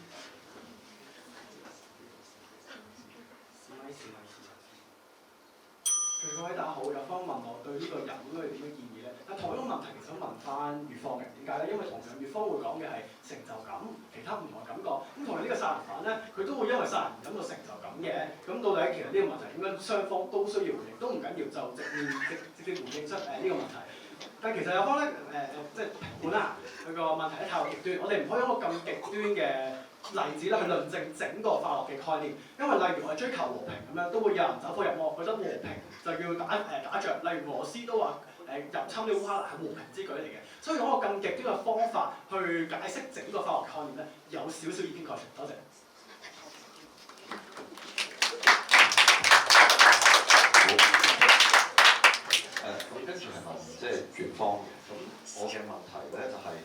各位大家好，有方問我對呢個人應該點樣建議咧？但同一個問題，其實想問翻乙方嘅，點解咧？因為同樣乙方會講嘅係成就感，其他唔同嘅感覺。咁同樣呢個殺人犯咧，佢都會因為殺人感到成就感嘅。咁到底其實呢個問題點解雙方都需要回應？都唔緊要，就直接回應出呢個問題。但其實有方咧即係評判啦，佢個問題咧太過極端，我哋唔可以用一個咁極端嘅例子咧去論證整個快樂嘅概念，因為例如我哋追求和平咁樣，都會有人走火入魔，覺得和平就要打仗。例如俄羅斯都話入侵呢個烏克蘭係和平之舉嚟嘅，所以用一個咁極端嘅方法去解釋整個快樂概念咧，有少少意見概全。多謝。咁跟住係問即係乙方嘅，咁我嘅問題咧就係、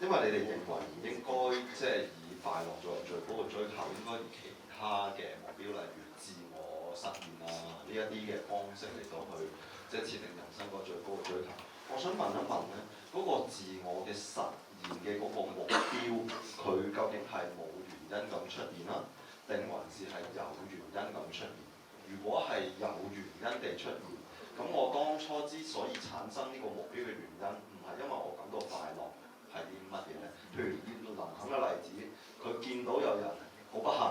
因為你哋認為唔應該即係以快樂作為最高嘅追求，應該以其他嘅目標，例如自我實現啊呢一啲嘅方式嚟到去即係設定人生個最高嘅追求。我想問一問咧，嗰個自我嘅實現嘅嗰個目標，佢究竟係冇原因咁出現啦，定還是係有原因咁出現？如果係有原因地出現，咁我當初之所以產生呢個目標嘅原因，唔係因為我感到快樂，係啲乜嘢咧？譬如以林肯嘅例子，佢見到有人好不幸，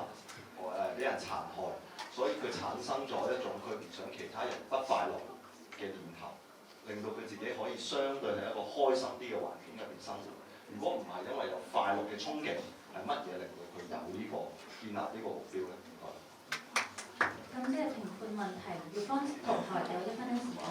俾人殘害，所以佢產生咗一種佢唔想其他人不快樂嘅念頭，令到佢自己可以相對係一個開心啲嘅環境入邊生活。如果唔係因為有快樂嘅衝擊，係乜嘢令到佢有呢個建立呢個目標咧？咁即係評判問題，乙方同學有1分鐘時間。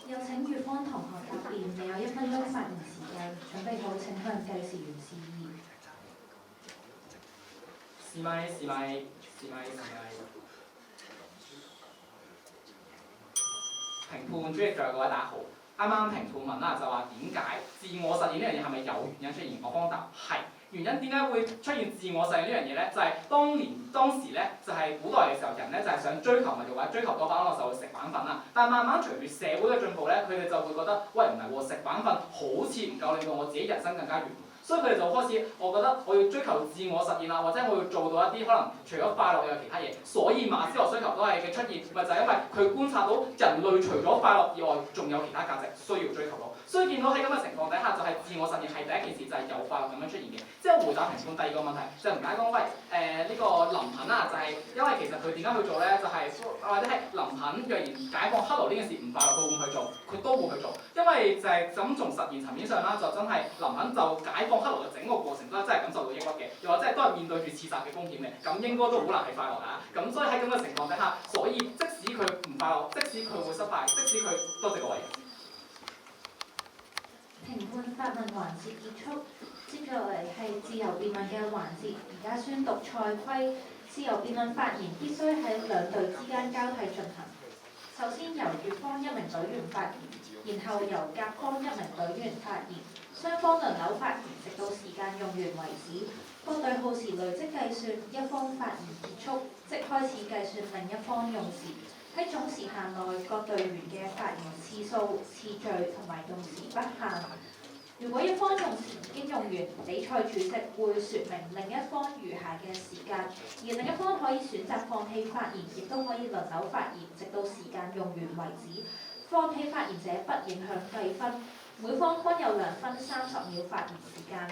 有請乙方同學答辯，你有1分鐘發言時間，準備好請向計時員示意。試咪。評判主席在座各位大家好，啱啱評判問啦，就話點解自我實現呢樣嘢係咪有原因出現？我方答係。原因點解會出現自我實現呢樣嘢咧？就係、當時咧，就係、古代嘅時候，人咧就係、想追求物欲或者追求多巴胺嘅時候食板粉啊。但係慢慢隨住社會嘅進步咧，佢哋就會覺得，喂，唔係喎，食板粉好似唔夠令到我自己人生更加圓滿。所以佢哋就開始，我覺得我要追求自我實現啦，或者我要做到一啲可能除咗快樂有其他嘢。所以馬斯洛需求都係嘅出現，咪就係因為佢觀察到人類除咗快樂以外，仲有其他價值需要追求到。所以見到喺咁嘅情況底下，就係、自我實現係第一件事，就係、有快樂咁樣出現嘅。之後回答評判第二個問題，就唔解講喂呢個林肯啊，就係、因為其實佢點解去做咧？就係、或者係林肯若然解放克羅呢件事唔快樂，佢會唔去做？佢都會去做，因為就係咁從實驗層面上啦，就真係林肯就解放克羅嘅整個過程都係真係感受到抑鬱嘅，又或者係都係面對住刺殺嘅風險嘅，咁應該都好難係快樂㗎。咁所以喺咁嘅情況底下，所以即使佢唔快樂，即使佢會失敗，即使佢多謝各位。評判發問環節結束，接住落嚟係自由辯論嘅環節。而家宣讀賽規，自由辯論發言必須喺兩隊之間交替進行。首先由乙方1名隊員發言，然後由甲方1名隊員發言，雙方輪流發言，直到時間用完為止。各隊耗時累積計算，一方發言結束即開始計算另一方用時。喺總時限內，各隊員嘅發言次數、次序同埋用時不限。如果一方用時已經用完，比賽主席會説明另一方餘下嘅時間，而另一方可以選擇放棄發言，亦都可以輪流發言，直到時間用完為止。方希發言者不影響計分，每方均有2分30秒發言時間。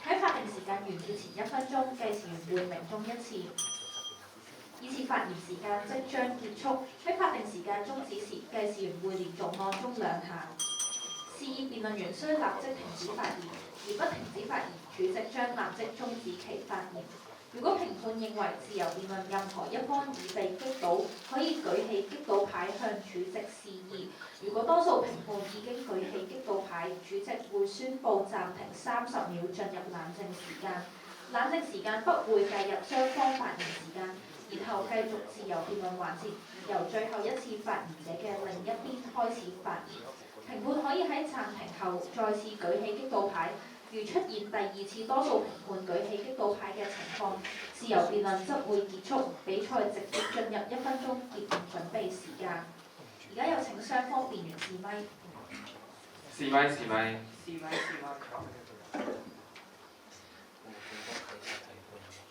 喺法定時間完結前1分鐘，計時員會鳴鐘1次。以次發言時間即將結束，喺法定時間終止時，計時員會連續按鐘2下。示意辯論員須立即停止發言，而不停止發言，主席將立即終止其發言。如果評判認為自由辯論任何一方已被擊倒，可以舉起擊倒牌向主席示意。如果多數評判已經舉起擊倒牌，主席會宣布暫停30秒進入冷靜時間。冷靜時間不會計入雙方發言時間，然後繼續自由辯論環節，由最後一次發言者嘅另一邊開始發言。評判可以喺暫停後再次舉起擊倒牌。如出現第2次多數評判舉起擊倒牌嘅情況，自由辯論則會結束，比賽直接進入1分鐘結束準備時間。而家有請雙方辯員試咪。試咪試咪。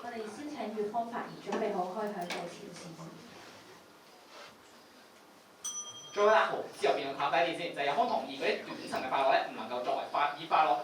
我哋先請乙方發言，準備好開響計時先。最後1號自由辯論考第一點先，就係有方同意嗰啲短層嘅快樂咧，唔能夠作為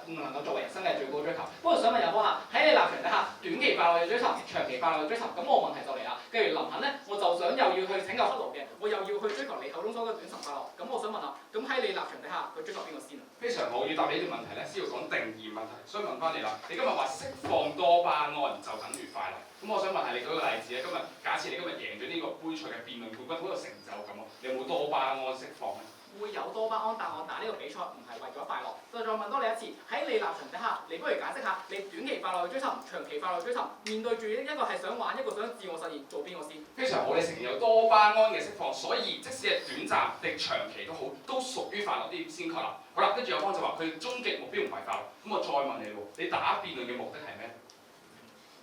唔能夠作為人生嘅最高追求。不過想問有方啦，喺你立場底下，短期快樂嘅追尋、長期快樂嘅追尋，咁我問題就嚟啦。既如林肯咧，我就想又要去拯救黑奴嘅，我又要去追求你口中所講嘅短層快樂。咁我想問下，咁喺你立場底下，佢追求邊個先啊？非常好，要答你呢條問題咧，先要講定義問題，所以問翻你啦。你今日話釋放多巴胺就等於快樂，咁我想問下你舉個例子啊。今日假設你今日贏咗呢個杯賽嘅辯論冠軍，好有成就感喎，你有冇多巴胺釋放咧？會有多巴胺，但我打呢個比賽唔係為咗快樂。再問多你一次，喺你立場底下，你不如解釋下你短期快樂嘅追尋、長期快樂嘅追尋，面對住一個係想玩，一個想自我實現，做邊個先？非常好，你承認有多巴胺嘅釋放，所以即使係短暫定長期都好，都屬於快樂啲先確立。好啦，跟住有方就話佢終極目標唔係快樂，咁我再問你喎，你打辯論嘅目的係咩？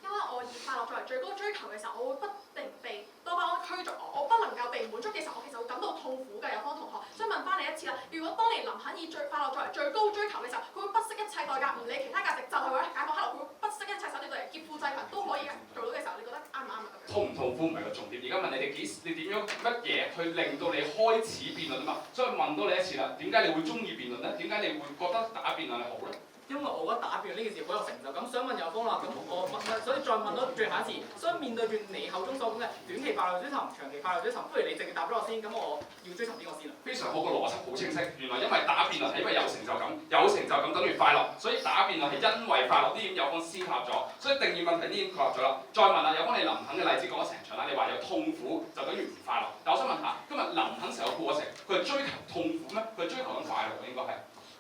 因為我以快樂作為最高追求嘅時候，我會不定被多巴胺驅逐我不能夠被滿足嘅時候，我其實會感到痛苦嘅。有方同學，所以問翻你一次啦，如果當年林肯以快樂作為最高追求嘅時候，佢會不惜一切代價，唔理其他價值，就係為咗解放黑奴，佢會不惜一切手段嚟劫富濟貧都可以做到嘅時候，你覺得啱唔啱啊？痛唔痛苦唔係個重點，而家問你哋你點樣乜嘢去令到你開始辯論啊嘛？所以問多你一次啦，點解你會中意辯論咧？點解你會覺得打辯論係好咧？因為我覺得打辯論呢件事好有成就感，想問有方啦，咁我問，所以再問多最後一次，所以面對住你口中所講嘅短期快樂追尋、長期快樂追尋，不如你直接答咗我先，咁我要追尋邊個先啊？非常好，個邏輯好清晰。原來因為打辯論係因為有成就感，有成就感等於快樂，所以打辯論係因為快樂。呢點有方先確立咗，所以定義問題呢點確立咗啦。再問啦，有方你林肯嘅例子講咗成場啦，你話有痛苦就等於唔快樂。但我想問下，今日林肯成個過程，佢係追求痛苦咩？佢係追求緊快樂嘅應該係。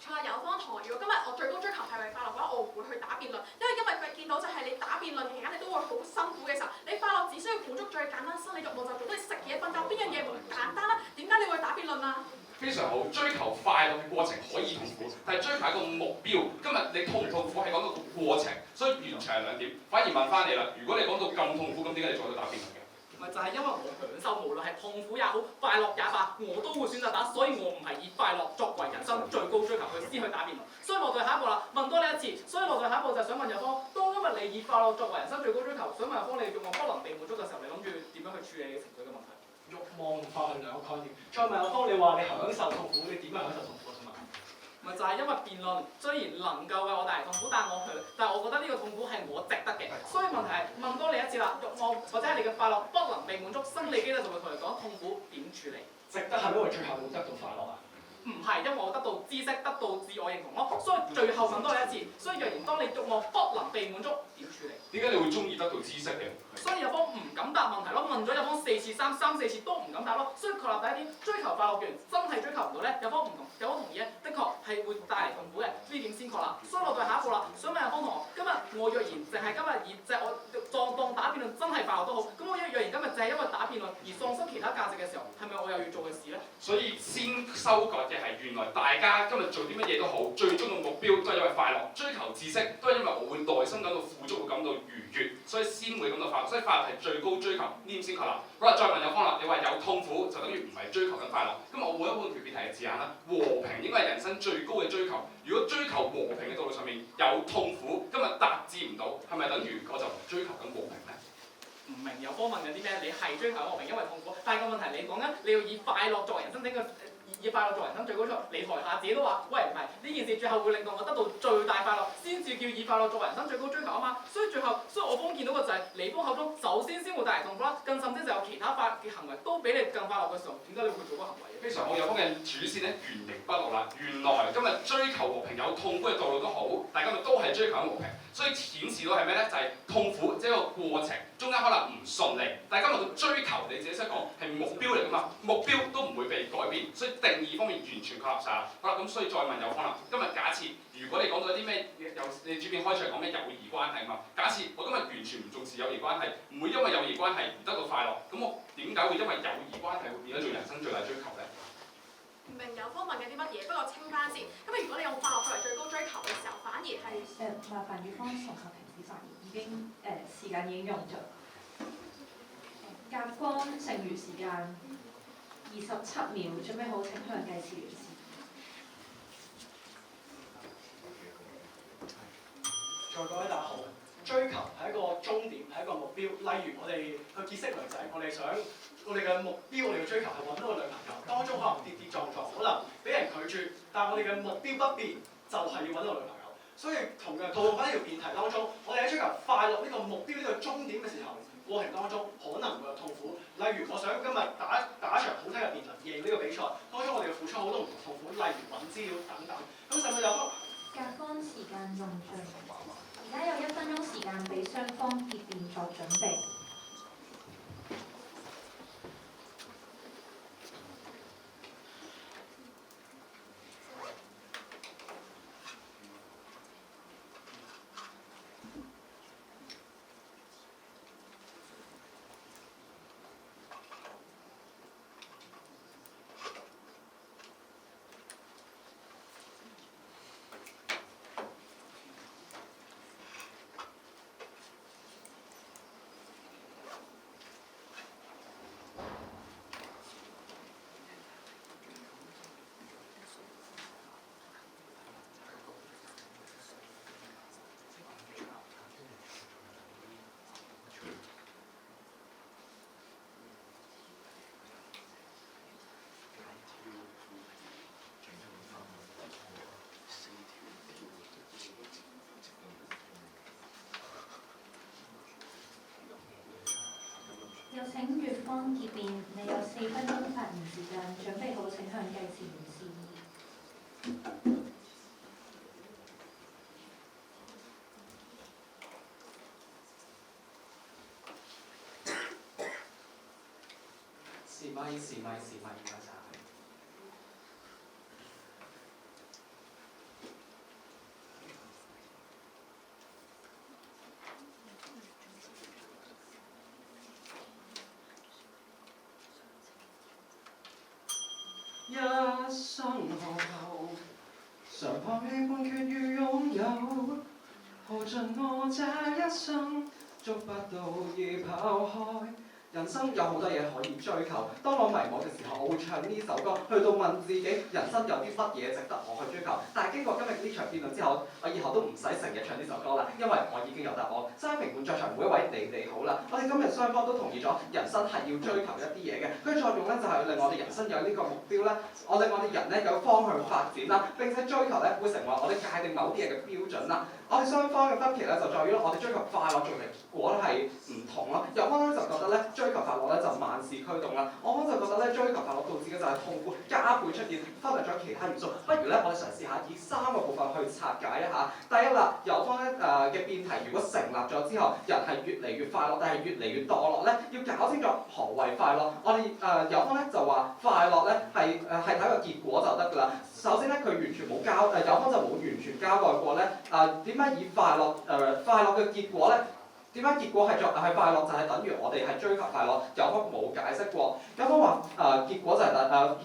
錯，有方同學，如果今日我最高追求係為快樂嘅話，我唔會去打辯論，因為佢見到就係你打辯論期間你都會好辛苦嘅時候，你快樂只需要滿足最簡單生理欲望就做到你食嘢瞓覺，邊樣嘢唔簡單啦？點解你會打辯論啊？非常好，追求快樂嘅過程可以痛苦，但係追求一個目標。今日你痛唔痛苦係講到個過程，所以完全係兩點。反而問翻你啦，如果你講到咁痛苦，咁點解你再去打辯論嘅？就係因為我享受，無論係痛苦也好，快樂也罷，我都會選擇打，所以我唔係以快樂作為人生最高追求去先去打辯論。所以落到下一步啦，問多你一次，所以落到下一步就係想問有方，當今日你以快樂作為人生最高追求，想問有方你欲望不能被滿足嘅時候，你諗住點樣去處理你情緒嘅問題？欲望同快樂兩個概念。再問有方，你話你享受痛苦，你點樣享受痛苦？咪就係因為辯論雖然能夠為我帶嚟痛苦，但係我覺得呢個痛苦係我值得嘅。所以問題係問多你一次啦，欲望或者係你嘅快樂不能被滿足，生理機咧就會同你講痛苦點處理。值得係因為最後冇得到快樂啊？唔係，因為我得到知識，得到自我認同咯。所以最後問多你一次，所以若然當你欲望不能被滿足，點處理？點解你會中意得到知識嘅？所以有方唔敢答問題咯，問咗有方4次三4次都唔敢答咯。所以確立第一點，追求快樂嘅人真係追求唔到咧，有方唔同，有方同意咧，的確係會帶嚟痛苦嘅，呢點先確立。所以我對下一步啦，想問有方同學，今日我若然淨係今日以即係我當打辯論真係快樂都好，咁我若然今日淨係因為打辯論而喪失其他價值嘅時候，係咪我又要做嘅事咧？所以先修改嘅係原來大家今日做啲乜嘢都好，最終嘅目標都係因為快樂，追求知識都係因為我會內心感到富足，會感到愉悅，所以先會感到快樂。所以快樂係最高追求，呢點先確立。好啦，再問有方啦，你話有痛苦就等於唔係追求緊快樂。咁我換一換條辯題嘅字眼啦，和平應該係人生最高嘅追求。如果追求和平嘅道路上面有痛苦，今日達至唔到，係咪等於我就唔追求緊和平咧？唔明有方問緊啲咩？你係追求和平，因為痛苦，但係個問題你講緊你要以快樂作為人生整個以快樂作為人生最高獎，你台下自己都話，喂唔係呢件事最後會令到我得到最大快樂，先至叫以快樂作為人生最高追求啊嘛。所以我方見到嘅就係李峰口中首先會帶嚟痛苦啦，更甚至就有其他嘅行為都比你更快樂嘅時候，點解你會做嗰個行為？非常好，有方嘅主線咧原形畢露啦。原來今日追求和平有痛苦嘅道路都好，但今日都係追求緊和平，所以顯示到係咩咧？就係、痛苦，即係一個過程，中間可能唔順利，但係今日嘅追求你自己識講係目標嚟㗎嘛，目標都唔會被改變，所以定義方面完全確立晒啦。好啦，咁所以再問有方啦，今日假設如果你講到一啲咩你主編開場講咩友誼關係嘛，假設我今日完全唔重視友誼關係，唔會因為友誼關係而得到快樂，咁我點解會因為友誼關係會變咗做人生最大追求咧？唔明有方問緊啲乜嘢，不過清翻先。咁如果你用快樂作為最高追求嘅時候，反而係麻煩與方同學停止發言，已經時間已經用咗。甲方剩餘時間27秒，準備好請向計時完事。在各位大家好，追求係一個終點，係一個目標。例如我哋去結識女仔，我哋嘅目標，我哋嘅追求係揾到個女朋友，當中可能跌跌撞撞，可能俾人拒絕，但係我哋嘅目標不變，就係要揾到個女朋友。所以同樣套用翻呢條辯題當中，我哋喺追求快樂呢個目標呢個終點嘅時候，過程當中可能會有痛苦。例如我想今日打一場好睇嘅辯論，贏呢個比賽，當中我哋要付出好多唔同痛苦，例如揾資料等等。咁甚至有甲方時間用盡，而家有1分鐘時間俾雙方結辯作準備。有請乙方結辯，你有4分鐘發言時間，準備好請向計時完事。試咪，唔該晒。一生何求？常放棄半決與擁有，耗盡我這一生，捉不到已跑開。人生有好多嘢可以追求，當我迷茫嘅時候，我會唱呢首歌，去到問自己人生有啲乜嘢值得我去追求。但係經過今日呢場辯論之後，我以後都唔使成日唱呢首歌啦，因為我已經有答案。三評判在場每一位你好啦，我哋今日雙方都同意咗，人生係要追求一啲嘢嘅，佢作用咧就係令我哋人生有呢個目標咧，令我哋人咧有方向發展啦，並且追求咧會成為我哋界定某啲嘢嘅標準啦。我哋雙方嘅分歧咧就在於我哋追求快樂做嘅結果咧係唔同咯。有方咧就覺得咧追求快樂咧就萬事驅動啦，我方就覺得咧追求快樂導致嘅就係痛苦加倍出現，忽略咗其他元素。不如咧我哋嘗試下以3個部分去拆解一下。第一啦，有方咧嘅辯題如果成立咗之後，人係越嚟越快樂，但係越嚟越墮落咧，要搞清楚何謂快樂。我哋有方咧就話快樂咧係睇個結果就得㗎啦。首先咧，佢完全冇有方就冇完全交代過咧點解以快樂嘅結果咧？點解結果係快樂就係等於我哋係追求快樂？有方冇解釋過。有方話結果就係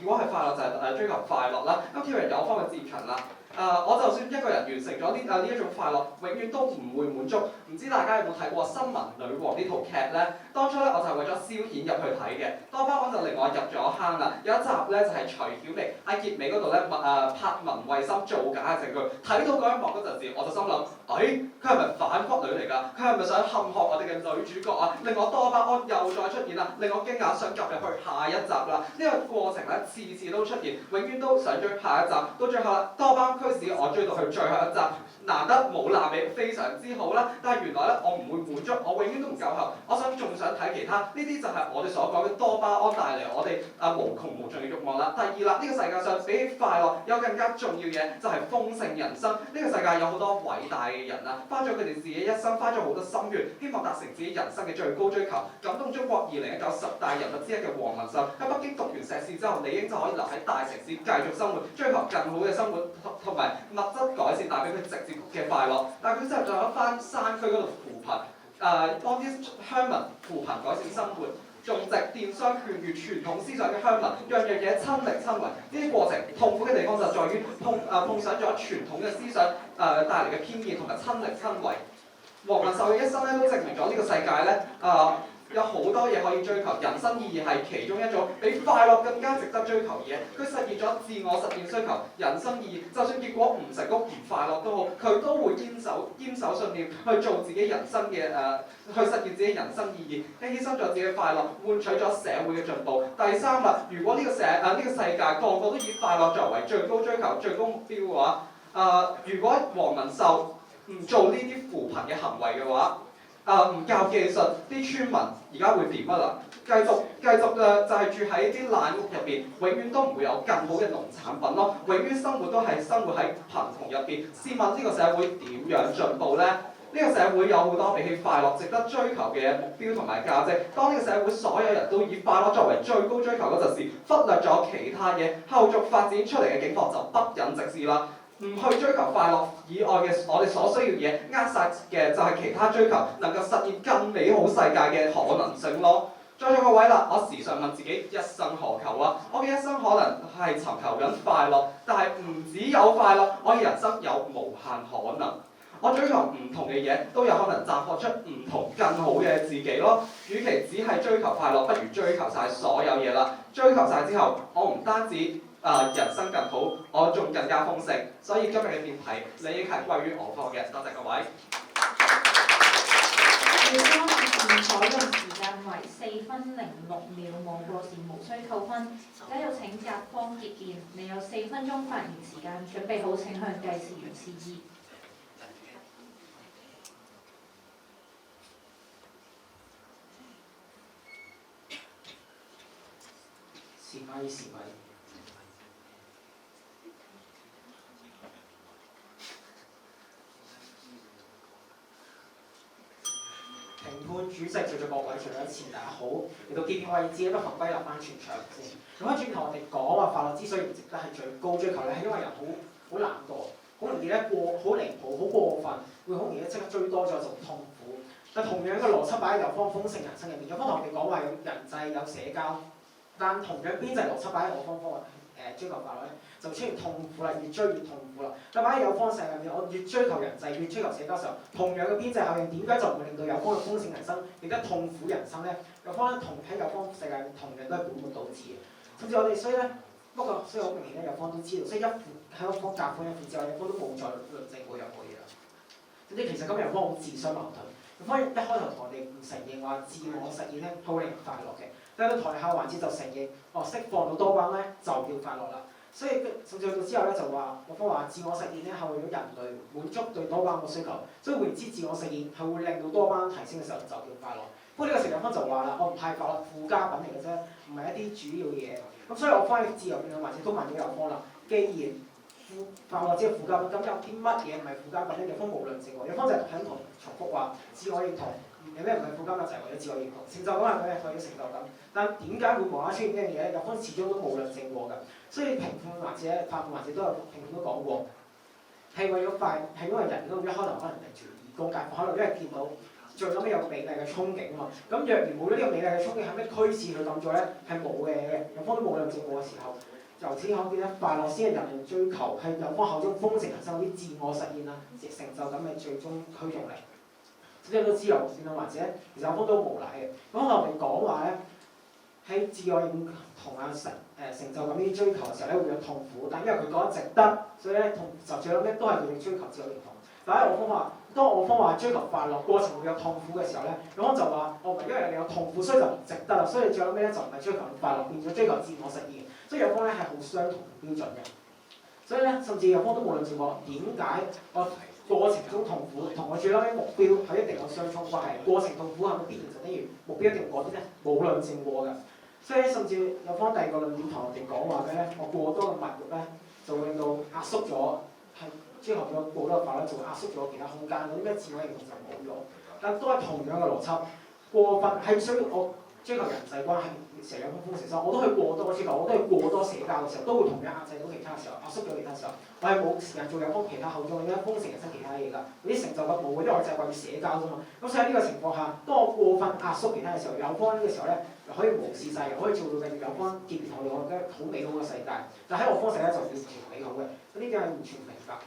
結果係快樂就係追求快樂啦。咁跳完有方嘅接場啦。我就算一個人完成咗呢一種快樂，永遠都唔會滿足。唔知大家有冇睇過《新聞女王》呢套劇咧？當初咧我就係為咗消遣入去睇嘅，當班我就令我入咗坑啦。有一集咧就係徐曉薇喺結尾嗰度咧拍文慧心造假嘅證據，睇到嗰一幕嗰陣時，我就心諗，佢係咪反骨女嚟㗎？佢係咪想陷害我哋嘅女主角啊，令我多巴胺又再出現啦，令我驚訝想夾入去下一集啦。呢個過程咧次次都出現，永遠都想追下一集，到最後啦，多巴胺驅使我追到去最後一集。難得冇爛尾，非常之好啦！但係原來咧，我唔會滿足，我永遠都唔夠喉，我仲想睇其他。呢啲就係我哋所講嘅多巴胺帶嚟我哋無窮無盡嘅慾望啦。第二啦，呢個世界上比起快樂有更加重要嘢，就係豐盛人生。呢個世界有好多偉大嘅人啊，花咗佢哋自己一生，花咗好多心血，希望達成自己人生嘅最高追求。感動中國2019 10大人物之一嘅黃文秀，喺北京讀完碩士之後，理應就可以留喺大城市繼續生活，追求更好嘅生活同埋物質改善，帶俾佢直接嘅快樂，但係佢真係仲有翻山區嗰度扶貧，幫啲鄉民扶貧改善生活，種植、電商、勸喻傳統思想嘅鄉民，樣樣嘢親力親為。呢啲過程痛苦嘅地方就在於碰上咗傳統嘅思想帶嚟嘅偏見同埋親力親為。黃文秀嘅一生咧都證明咗呢個世界咧有好多嘢可以追求，人生意義係其中一種比快樂更加值得追求嘅嘢。佢實現咗自我實現需求，人生意義，就算結果唔成功唔快樂都好，佢都會堅守信念去做自己人生嘅去實現自己人生意義，犧牲咗自己嘅快樂，換取咗社會嘅進步。第三啦，如果呢個世界個個都以快樂作為最高追求、最高目標嘅話，如果黃文秀唔做呢啲扶貧嘅行為嘅話，唔教技術，啲村民而家會點啊啦？繼續就係住喺啲爛屋入邊，永遠都唔會有更好嘅農產品咯，永遠生活都係生活喺貧窮入邊。試問呢個社會點樣進步呢？呢個社會有好多比起快樂值得追求嘅目標同埋價值。當呢個社會所有人都以快樂作為最高追求嗰陣時，忽略咗其他嘢，後續發展出嚟嘅境況就不忍直視啦。唔去追求快樂以外嘅我哋所需要嘢，扼殺嘅就係其他追求能夠實現更美好世界嘅可能性咯。在座各位啦，我時常問自己一生何求啊？我嘅一生可能係尋求緊快樂，但係唔只有快樂，我嘅人生有無限可能。我追求唔同嘅嘢，都有可能綻放出唔同更好嘅自己咯。與其只係追求快樂，不如追求晒所有嘢啦。追求晒之後，我唔單止人生更好，我仲更加豐盛。所以今日嘅辯題理應係歸於我方嘅。多謝各位。廖方節採用時間為4分06秒，冇過時無需扣分。而家有請甲方結辯，你有4分鐘發言時間，準備好請向計時員示意。時咪。評判主席在座各位，最後一次大家好，嚟到結辯位置咧，不妨歸納翻全場先。咁翻轉頭我哋講話快樂之所以唔值得係最高追求咧，係因為人好懶惰，好容易咧好離譜、好過分，會好容易即刻追多咗就痛苦。但同樣嘅邏輯擺喺有方豐盛人生入面，有方同我哋講話有人際有社交，但同樣邊際邏輯擺喺我方追求快樂咧，就出現痛苦啦，越追越痛苦啦。但擺喺有方世界入面，我越追求人際，越追求社交時候，同樣嘅邊際效應，點解就唔會令到有方嘅豐盛人生，亦都痛苦人生咧？有方喺有方世界入面，同樣都係本末倒置嘅。甚至我哋所以好明顯咧，有方都知道，所以喺一方夾款一副之後，有方都冇再論證過任何嘢啦。咁即係其實今日有方好自相矛盾。有方一開頭同我哋唔承認話自我實現咧，係會令人快樂嘅。但到台下環節就承認，釋放到多巴胺咧就叫快樂啦。所以甚至去到之後咧就話，我方話自我實現咧係為咗人類滿足對多巴胺嘅需求，所以換言之，自我實現係會令到多巴胺提升嘅時候就叫快樂。不過呢個成日方就話啦，我唔太快樂，附加品嚟嘅啫，唔係一啲主要嘢。咁所以我翻去自由辯論環節都問咗有方啦，既然快樂只係附加品，咁有啲乜嘢唔係附加品咧？有方無論證喎，有方就係喺度重複話自我認同。有咩唔係附加物，就係為咗自我認同，成就感係咩？為咗成就感。但點解會無啦啦出現呢樣嘢咧？有方始終都冇論證過㗎。所以評判或者法判或者都有評判都講過，係為咗係因為人嗰一開頭可能係做義工介，可能因為見到最後尾有美麗嘅憧憬啊嘛。咁若然冇咗呢個美麗嘅憧憬，係咩驅使佢咁做咧？係冇嘅，有方都冇論證過嘅時候，由此可見咧，快樂先係人類追求，係有方口中豐盛人生嗰啲自我實現啊、成就感嘅最終驅動力。即係都知道，辯論或者其實有方都無賴嘅。咁可能我哋講話咧，喺自我認同成就感呢啲追求嘅時候咧，會有痛苦，但因為佢覺得值得，所以咧就最後尾都係要追求自我認同。但係我方話，當我方話追求快樂過程會有痛苦嘅時候咧，有方就話我唔係因為你有痛苦，所以就唔值得啦，所以最後尾咧就唔係追求快樂，變咗追求自我實現。所以有方咧係好相同標準嘅。所以咧，甚至有方都冇論證過點解我過程中痛苦同我最後尾目標係一定有相衝關係。過程痛苦係咪必然就等於目標一定會過啲咧？冇論證過㗎。所以甚至有方第二個論點同我哋講話嘅咧，我過多嘅物欲咧就會令到壓縮咗，係追求咗過多嘅快樂就會壓縮咗其他空間，嗰啲咩自我認同就冇咗。但都係同樣嘅邏輯，過分係需要我追求人際關係，成日有風成收，我都去過多追求，我都去過多社交嘅時候，都會同樣壓制到其他嘅時候，壓縮咗其他時候，我係冇時間做有方其他後中，因為豐盛人生其他嘢㗎，嗰啲成就感冇嘅，因為我就係為咗社交啫嘛。咁所以喺呢個情況下，當我過分壓縮其他嘅時候，有方呢個時候咧，又可以無視晒，又可以做到嘅有方結別同我嘅好美好嘅世界。但喺我方世咧就完全美好嘅，呢啲係完全明白。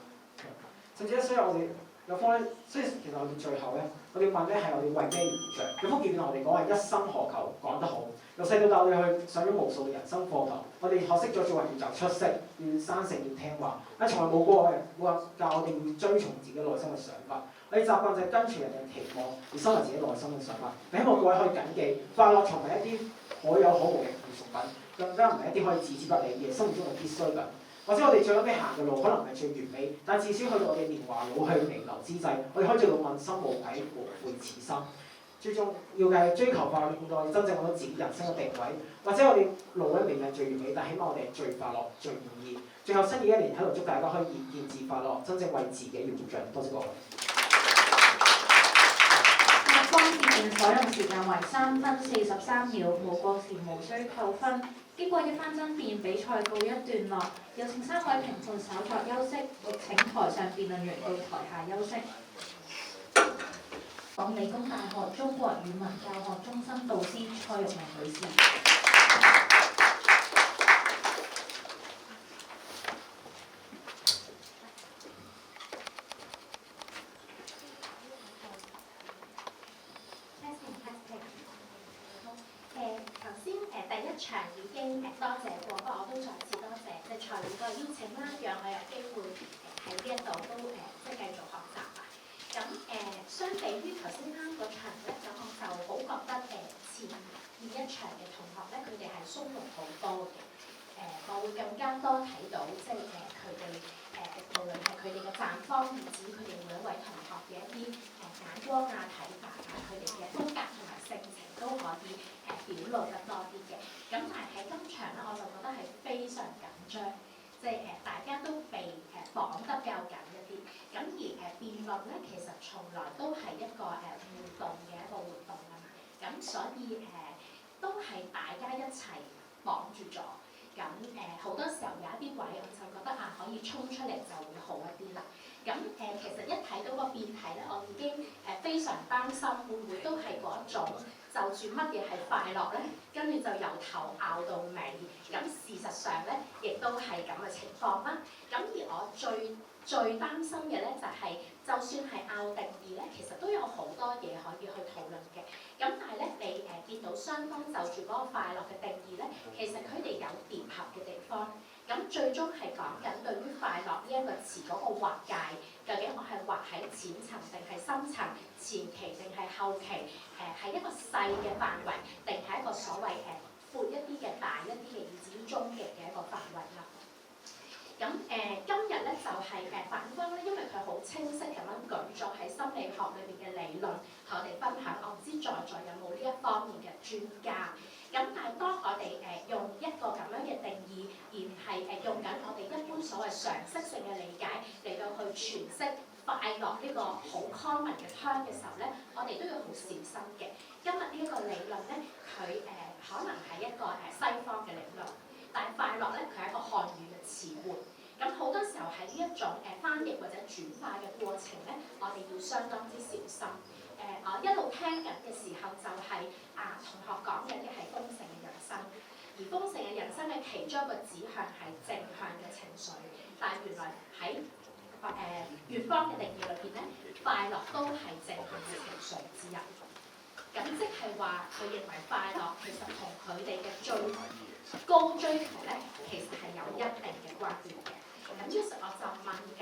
甚至咧，所以我哋有方咧，所以其實我哋最後咧，我哋問咧係我哋為咩而活着？有方結別同我哋講係一生何求，講得好。由細到大，我哋去上咗無數嘅人生課堂，我哋學識咗做人要就出色，要生性，要聽話。但從來冇過冇話教我哋要追從自己內心嘅想法。我哋習慣就係跟隨人嘅期望，而收埋自己內心嘅想法。你希望各位可以謹記，快樂從唔係一啲可有可無嘅附屬品，更加唔係一啲可以置之不理嘅生活中嘅必需品。或者我哋最後尾行嘅路可能唔係最完美，但至少去到我哋年華老去彌留之際，我哋可以做到問心無愧，無悔此生。最重要嘅係追求快樂，令到我哋真正揾到自己人生嘅定位。或者我哋路咧未係最完美，但起碼我哋係最快樂、最滿意。最後新嘅一年喺度祝大家可以健自快樂，真正為自己而活着。多謝各位。光節目所用時間為3分43秒，無過時無需扣分。經過一番爭辯，比賽告一段落。有請3位評判稍作休息，亦請台上辯論員到台下休息。港理工大學中國語文教學中心導師蔡玉明女士。頭先第一場已經多謝過，不過我都再次多謝蔡老哥嘅邀請啦，讓我有機會喺呢一度都繼續學習啊。咁相比於頭先啱嗰場咧，咁我就好覺得前面一場嘅同學咧，佢哋係鬆容好多嘅。我會更加多睇到佢哋無論係佢哋嘅綻放，以至佢哋每一位同學嘅一啲眼光啊、睇法啊，佢哋嘅風格同埋性情都可以表露得多啲嘅。咁但係喺今場咧，我就覺得係非常緊張，大家都被綁得比較緊一啲。咁而辯論咧，其實從來都係一個互動嘅一個活動啊嘛。咁所以都係大家一齊綁住咗。咁好多時候有一啲位，我就覺得可以衝出嚟就會好一啲啦。咁其實一睇到個辯題咧，我已經非常擔心會唔會都係嗰一種就住乜嘢係快樂咧，跟住就由頭拗到尾。咁事實上咧，亦都係咁嘅情況啦。咁而我最擔心嘅咧就係，就算係拗定義咧，其實都有好多嘢可以去討論嘅。咁但係咧，你見到雙方就住嗰個快樂嘅定義咧，其實佢哋有疊合嘅地方。咁最終係講緊對於快樂呢一個詞嗰個劃界，究竟我係劃喺淺層定係深層、前期定係後期？係一個細嘅範圍，定係一個所謂闊一啲嘅、大一啲嘅，以至於終極嘅一個範圍啦。咁今日咧就係反方咧，因為佢好清晰咁樣舉咗喺心理學裏邊嘅理論同我哋分享。我唔知在座有冇呢一方面嘅專家。咁但係當我哋用一個咁樣嘅定義，而唔係用緊我哋一般所謂常識性嘅理解嚟到去詮釋快樂呢個好 common 嘅 term 嘅時候咧，我哋都要好小心嘅。今日呢一個理論咧，佢可能係一個西方嘅理論，但係快樂咧，佢係一個漢語嘅詞彙。咁好多時候喺呢一種翻譯或者轉化嘅過程咧，我哋要相當之小心。我一路聽緊嘅時候就係、同學講緊嘅係豐盛嘅人生，而豐盛嘅人生嘅其中一個指向係正向嘅情緒，但係原來喺粵方嘅定義裏邊咧，快樂都係正向嘅情緒之一。咁即係話佢認為快樂其實同佢哋嘅最高追求咧，其實係有一定嘅關聯嘅。咁於是我就問緊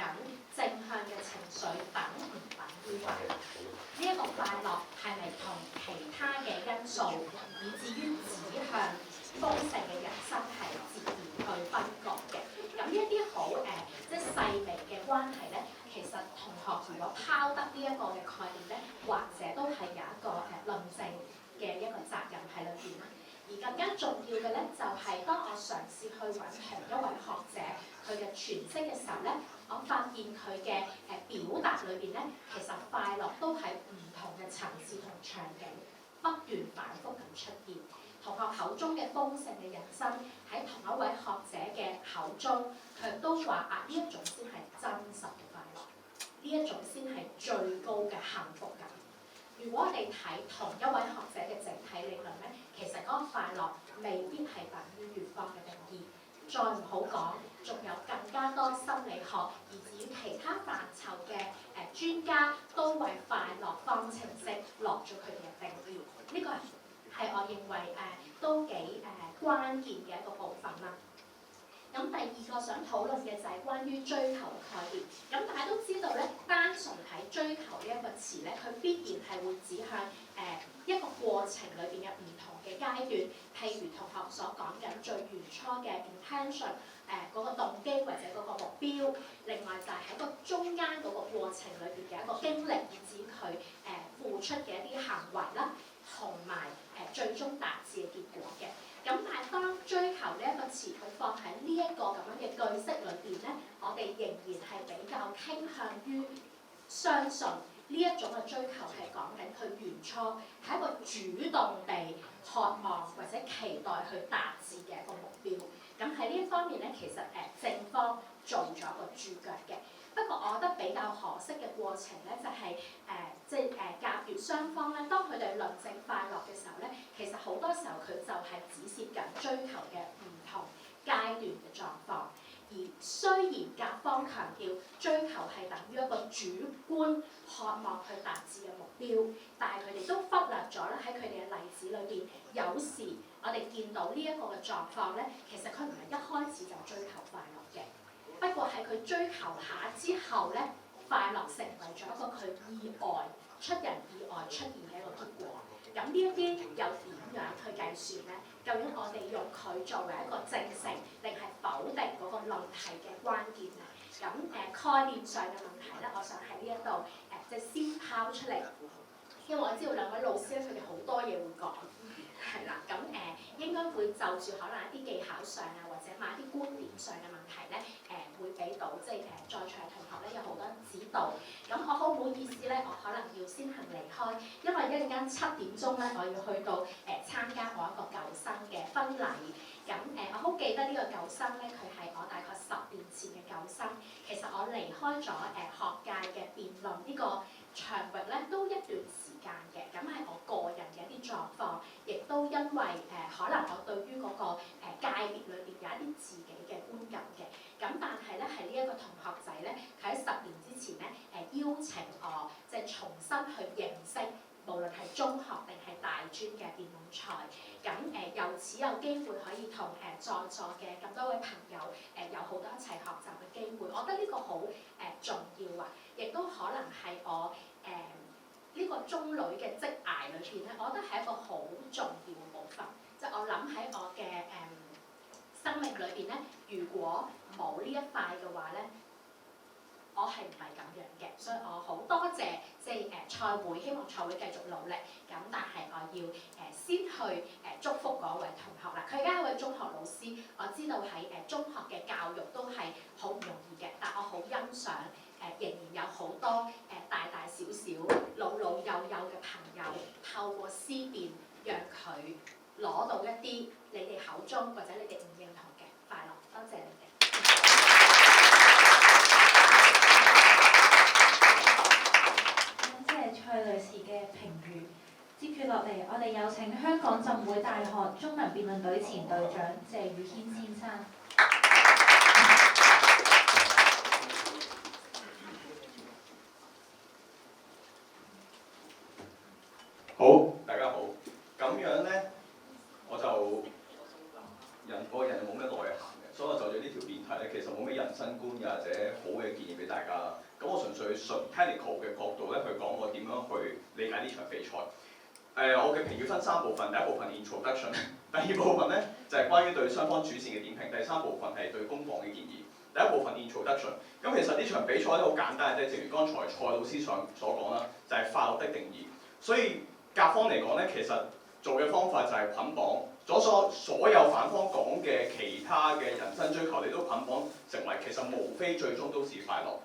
正向嘅情緒等概念咧，或者都係有一個論證嘅一個責任喺裏邊啦。而更加重要嘅咧，就係當我嘗試去揾同一位學者佢嘅詮釋嘅時候咧，我發現佢嘅表達裏邊咧，其實快樂都喺唔同嘅層次同場景不斷反覆咁出現。同學口中嘅豐盛嘅人生，喺同一位學者嘅口中，佢都話呢一種先係真實嘅快樂，呢一種先係最高嘅幸福感。如果我哋睇同一位學者嘅整體理論咧，其實嗰個快樂未必係等於粵方嘅定義。再唔好講，仲有更加多心理學，以至於其他範疇嘅專家都為快樂方程式落咗佢哋嘅定義。呢個係我認為都幾關鍵嘅一個部分啦。咁第二個想討論嘅就係關於追求嘅概念。咁大家都知道咧，單純喺追求呢一個詞咧，佢必然係會指向一個過程裏邊嘅唔同嘅階段。譬如同學所講緊最原初嘅 intention， 嗰個動機或者嗰個目標。另外就係喺個中間嗰個過程裏邊嘅一個經歷，以至佢付出嘅一啲行為啦，同埋最終達至嘅結果嘅。咁但係當追求呢一個詞佢放喺呢一個咁樣嘅句式裏邊咧，我哋仍然係比較傾向於相信呢一種嘅追求係講緊佢原初係一個主動地渴望或者期待去達至嘅一個目標。咁喺呢一方面咧，其實正方做咗個注腳嘅。不過我覺得比較可惜嘅過程咧，就係甲乙雙方咧，當佢哋論證快樂嘅時候咧，其實好多時候佢就係指涉緊追求嘅唔同階段嘅狀況。而雖然甲方強調追求係等於一個主觀渴望去達至嘅目標，但係佢哋都忽略咗咧，喺佢哋嘅例子裏邊，有時我哋見到呢一個嘅狀況咧，其實佢唔係一開始就追求快樂嘅。不過喺佢追求下之後咧，快樂成為咗一個佢出人意外出現嘅一個結果。咁呢一啲又點樣去計算咧？究竟我哋用佢作為一個證成，定係否定嗰個論題嘅關鍵咧？咁概念上嘅問題咧，我想喺呢一度先拋出嚟，因為我知道兩位老師咧，佢哋好多嘢會講。係啦，咁應該會就住可能一啲技巧上啊，或者某一啲觀點上嘅問題咧，會俾到在場嘅同學咧有好多指導。咁我好唔好意思咧，我可能要先行離開，因為一陣間7點鐘咧，我要去到參加我一個舊生嘅婚禮。咁我好記得呢個舊生咧，佢係我大概10年前嘅舊生。其實我離開咗學界嘅辯論呢個場域咧，都一段時間嘅。咁係我個人嘅一啲狀況，亦都因為可能我對於嗰個界別裏邊有一啲自己嘅觀感嘅。咁但係咧，係呢一個同學仔咧，佢喺10年之前咧邀請我重新去認識，無論係中學定係大專嘅辯論賽。咁由此有機會可以同在座嘅咁多位朋友有好多一齊學習嘅機會。我覺得呢個好重要啊，亦都可能係我呢個中女嘅職涯裏邊咧，我覺得係一個好重要嘅部分。我諗喺我嘅生命裏邊咧，如果冇呢一塊嘅話咧，我係唔係咁樣嘅，所以我好多謝賽會，希望賽會繼續努力。咁但係我要先去祝福嗰位同學啦。佢而家係一位中學老師，我知道喺中學嘅教育都係好唔容易嘅，但我好欣賞仍然有好多大大小小、老老幼幼嘅朋友，透過思辨，讓佢攞到一啲你哋口中或者你哋唔認同嘅快樂。多謝你哋。蔡女士嘅評語。接住落嚟，我哋有請香港浸會大學中文辯論隊前隊長謝宇軒先生。好，大家好。咁樣咧，我個人冇咩內涵嘅，所以我就住呢條辯題咧，其實冇咩人生觀或者好嘅建議俾大家啦。咁我純粹純 technical 嘅角度咧去講我點樣去理解呢場比賽。我嘅評語分3部分，第一部分 introduction， 第二部分咧就係關於對雙方主線嘅點評，第三部分係對攻防嘅建議。第第一部分 introduction。咁其實呢場比賽咧好簡單嘅啫，正如剛才蔡老師所講啦，就係快樂的定義。所以甲方嚟講咧，其實做嘅方法就係捆綁咗所有反方講嘅其他嘅人生追求，你都捆綁成為其實無非最終都是快樂。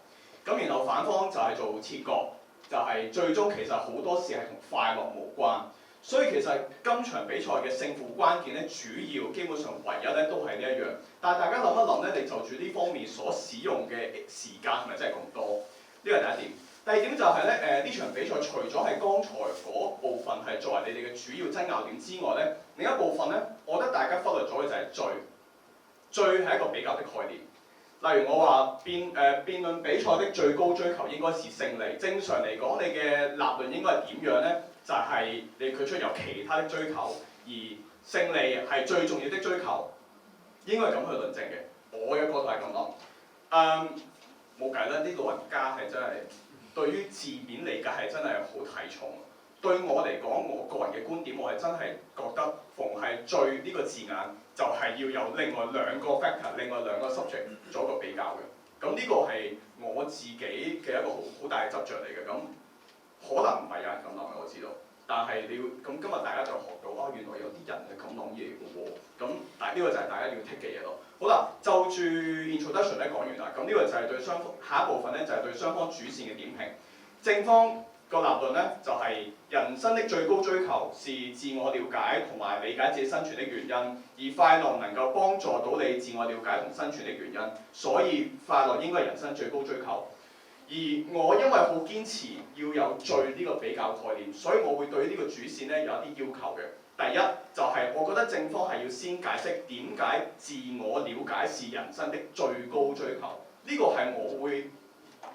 咁然後反方就係做切割，就係最終其實好多事係同快樂無關。所以其實今場比賽嘅勝負關鍵咧，主要基本上唯一咧都係呢一樣。但係大家諗一諗咧，你就住呢方面所使用嘅時間係咪真係咁多？呢個係第一點。第二點就係咧，呢場比賽除咗係剛才嗰部分係作為你哋嘅主要爭拗點之外咧，另一部分咧，我覺得大家忽略咗嘅就係罪。罪係一個比較的概念。例如我話辯論比賽的最高追求應該是勝利。正常嚟講，你嘅立論應該係點樣咧？就係你佢出有其他的追求，而勝利係最重要的追求，應該係咁去論證嘅。我嘅角度係咁諗。冇計啦，啲老人家係真係對於字面理解係真係好睇重。對我嚟講，我個人嘅觀點，我係真係覺得逢係罪呢個字眼，就係要有另外兩個 factor， 另外兩個 subject 做一個比較嘅。咁呢個係我自己嘅一個好大嘅執着嚟嘅。咁可能唔係有人咁諗嘅，我知道。但係你要咁今日大家就學到啊，原來有啲人係咁諗嘢嘅喎。咁但係呢個就係大家要 take 嘅嘢咯。好啦，就住 introduction 咧講完啦。咁呢個就係對雙方下一部分咧，就係對雙方主線嘅點評。正方個立論咧就係人生的最高追求是自我了解同埋理解自己生存的原因，而快樂能夠幫助到你自我了解同生存的原因，所以快樂應該係人生最高追求。而我因為好堅持要有罪呢個比較概念，所以我會對呢個主線咧有一啲要求嘅。第一就係我覺得正方係要先解釋點解自我了解是人生的最高追求，呢個係我會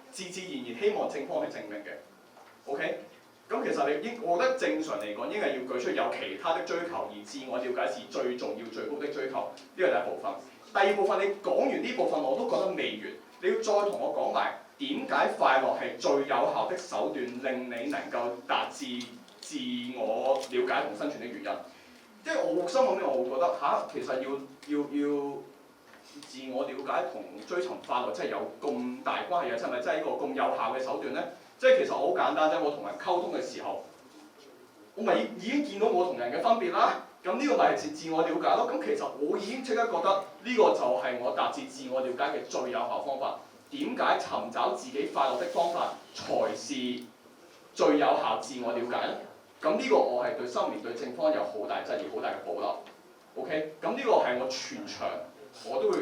自然希望正方去證明嘅。OK， 咁其實我覺得正常嚟講應該要舉出有其他的追求，而自我了解是最重要最高的追求，呢個第一部分。第二部分你講完呢部分我都覺得未完，你要再同我講埋點解快樂係最有效的手段，令你能夠達至自我了解同生存的原因。即係我心諗咧，我會覺得其實要自我了解同追尋快樂真係有咁大關係嘅，係咪真係一個咁有效嘅手段咧？即係其實好簡單啫，我同人溝通嘅時候，我咪已經見到我同人嘅分別啦。咁呢個咪係自我了解咯。咁其實我已經即刻覺得呢個就係我達至自我了解嘅最有效方法。點解尋找自己快樂的方法才是最有效自我了解咧？咁呢個我係對心面對正方有好大質疑、好大嘅保留。OK， 咁呢個係我全場我都會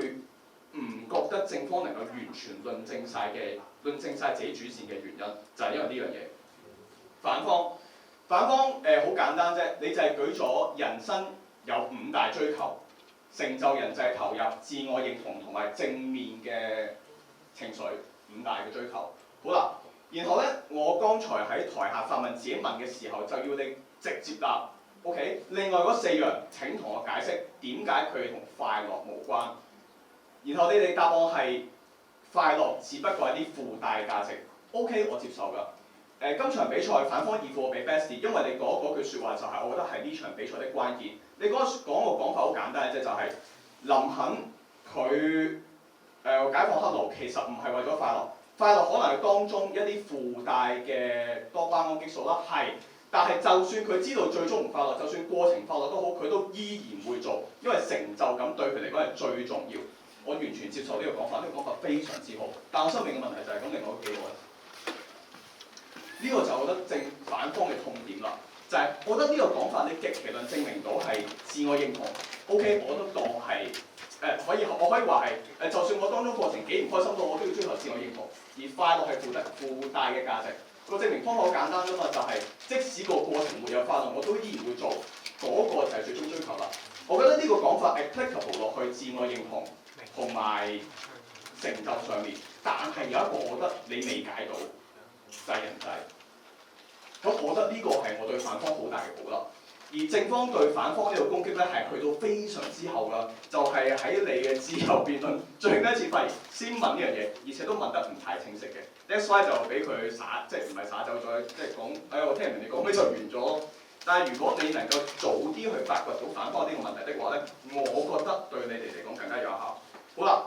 唔覺得正方能夠完全論證晒自己主線嘅原因，就係因為呢樣嘢。反方好簡單啫，你就係舉咗人生有5大追求，成就人際投入、自我認同同埋正面嘅情緒5大嘅追求。好啦，然後咧，我剛才喺台下發問自己問嘅時候，就要你直接答。OK， 另外嗰4樣請同我解釋點解佢哋同快樂無關。然後你哋答案係快樂只不過係啲附帶價值。OK， 我接受㗎。今場比賽反方以負我俾 best， 因為你嗰句説話就係我覺得係呢場比賽的關鍵。你講個講法好簡單嘅啫，就係林肯佢解放黑奴其實唔係為咗快樂，快樂可能係當中一啲附帶嘅多巴胺激素啦，係。但係就算佢知道最終唔快樂，就算過程快樂都好，佢都依然會做，因為成就感對佢嚟講係最重要。我完全接受呢個講法，呢個講法非常之好。但我心裏嘅問題就係咁，另外幾個咧，呢個就我覺得正反方嘅痛點啦。就係我覺得呢個講法你極其量證明到係自我認同。OK， 我都當係我可以話係就算我當中過程幾唔開心到，我都要追求自我認同。而快樂係附帶嘅價值。個證明方法好簡單啫嘛，就係即使個過程沒有快樂，我都依然會做，嗰個就係最終追求啦。我覺得呢個講法 applicable 落去自我認同同埋成就上面，但係有一個我覺得你未解到，就係人際。咁我覺得呢個係我對反方好大嘅保留。而正方對反方呢個攻擊咧，係去到非常之後啦，就係喺你嘅自由辯論最後一次發言先問呢樣嘢，而且都問得唔太清晰嘅。That's why 就俾佢即係唔係灑走咗，即係講，我聽人哋講咩就完咗。但係如果你能夠早啲去發掘到反方呢個問題的話咧，我覺得對你哋嚟講更加有效。好啦，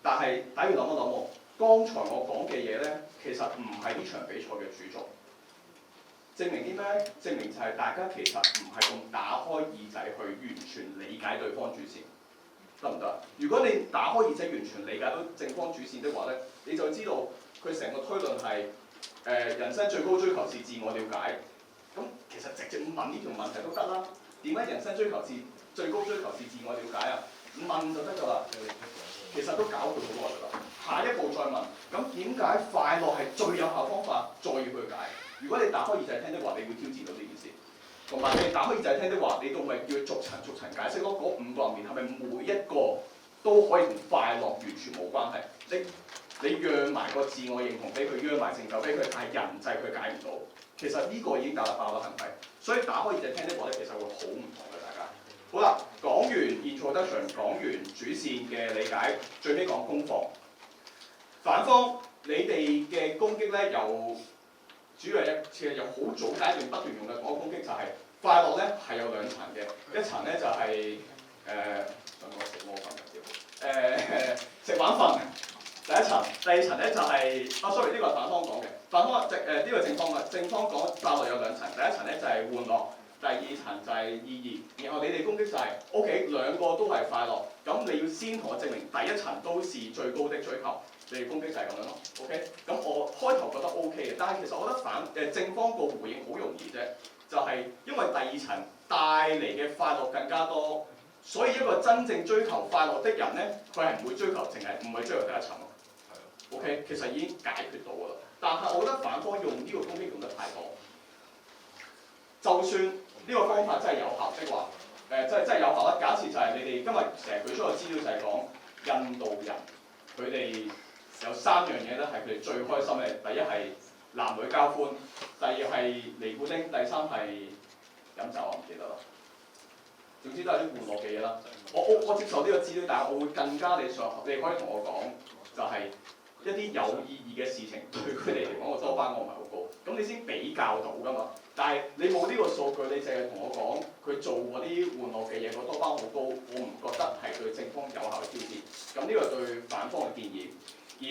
但係係大家要諗一諗喎，剛才我講嘅嘢咧，其實唔係呢場比賽嘅主軸。證明啲咩？證明就係大家其實唔係咁打開耳仔去完全理解對方主線，得唔得？如果你打開耳仔完全理解到正方主線的話咧，你就知道佢成個推論係人生最高追求是自我了解。咁其實直接問呢條問題都得啦。點解人生最高追求是自我了解啊？問就得㗎啦。其實都搞佢好耐㗎啦。下一步再問，咁點解快樂係最有效方法？再要去解。如果你打開耳仔聽的話，你會挑戰到呢件事。同埋你打開耳仔聽的話，你都咪要逐層解釋咯。嗰5個入面係咪每一個都可以同快樂完全冇關係？你讓埋個自我認同俾佢，讓埋成就俾佢，但係人際佢解唔到。其實呢個已經搞得爆啦，係咪？所以打開耳仔聽的話咧，其實會好唔同嘅，大家。好啦，講完 introduction， 講完主線嘅理解，最尾講攻防。反方，你哋嘅攻擊咧主要其實由好早階段不斷用嘅嗰個攻擊就係快樂咧係有2層嘅，一層咧就係等我食魔粉食玩瞓第一層，第2層咧就係sorry 呢個係反方講嘅，反方呢個正方嘅，正方講快樂有2層，第一層咧就係玩樂，第2層就係意義，然後你哋攻擊就係 OK 2個都係快樂，咁你要先同我證明第1層都是最高的追求。你哋攻擊就係咁樣咯 ，OK？ 咁我開頭覺得 OK 嘅，但係其實我覺得正方個回應好容易啫，就係因為第2層帶嚟嘅快樂更加多，所以一個真正追求快樂的人咧，佢係唔會追求淨係唔係追求第1層咯 ，OK？ 其實已經解決到㗎啦，但係我覺得反方用呢個攻擊用得太多，就算呢個方法真係有效的話，真係有效啦。假設就係你哋今日成日舉出個資料就係講印度人，佢哋有3樣嘢咧，係佢哋最開心嘅。第一係男女交歡，第2係尼古丁，第3係飲酒，我唔記得啦。總之都係啲玩樂嘅嘢啦。我接受呢個資料，但係我會更加你可以同我講，就係一啲有意義嘅事情對佢哋嚟講個多巴胺唔係好高，咁你先比較到㗎嘛。但係你冇呢個數據，你淨係同我講佢做嗰啲玩樂嘅嘢個多巴胺好高，我唔覺得係對正方有效嘅挑戰。咁呢個對反方嘅建議。而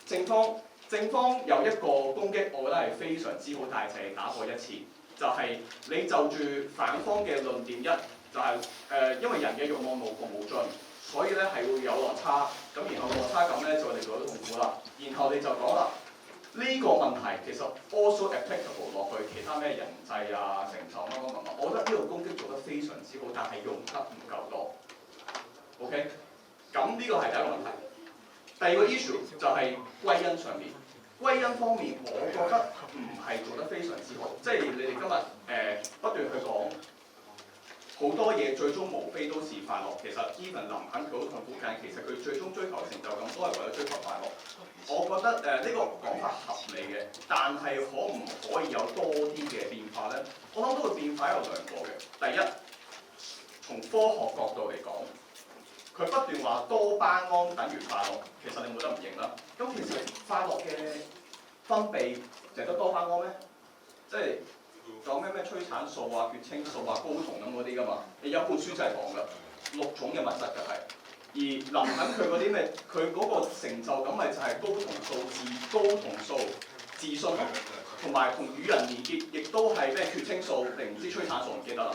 正方有一個攻擊，我覺得係非常之好，但係淨係打過一次，就係、是、你就住反方嘅論點1，就係、因為人嘅慾望無窮無盡，所以咧係會有落差，咁然後落差感咧就令到好痛苦啦。然後你就講啦，呢、這個問題其實 also applicable 落去其他咩人際啊、成就乜乜乜乜，我覺得呢個攻擊做得非常之好，但係用得唔夠多。OK， 咁呢個係第一個問題。第2個 issue 就係歸因上面，歸因方面我覺得唔係做得非常之好，即係你哋今日不斷去講好多嘢，最終無非都是快樂。其實 even 林肯佢好痛苦緊，其實佢最終追求成就感都係為咗追求快樂。我覺得呢個講法合理嘅，但係可唔可以有多啲嘅變化咧？我諗到個變化有2個嘅。第一，從科學角度嚟講。佢不斷話多巴胺等於快樂，其實你冇得唔認啦。咁其實快樂嘅分泌就係得多巴胺咩？即係講咩催產素啊、血清素啊、睾酮咁嗰啲噶嘛。你有本書真係講㗎，6種嘅物質㗎係。而林肯佢嗰啲咩？佢嗰個成就感咪就係睾酮素、自信同埋同與人連結，亦都係咩血清素定唔知催產素唔記得啦。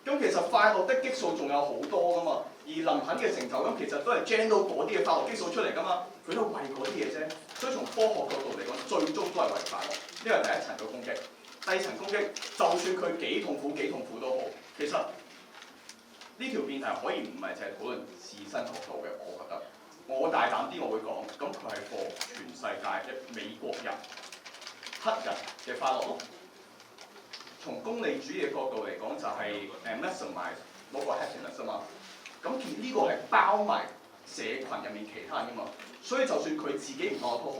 咁其實快樂的激素仲有好多㗎嘛。而林肯嘅成就感其實都係 generate 到嗰啲嘅快樂激素出嚟㗎嘛，佢都係為嗰啲嘢啫。所以從科學角度嚟講，最終都係為快樂。呢個係第1層嘅攻擊。第2層攻擊，就算佢幾痛苦都好，其實呢條辯題可以唔係淨係討論自身角度嘅，我覺得。我大膽啲，我會講，咁佢係 for 全世界嘅美國人、黑人嘅快樂咯。從功利主義嘅角度嚟講，就係maximize 嗰個 happiness 啊嘛。咁呢個係包埋社群入面其他人㗎嘛，所以就算佢自己唔覺得好，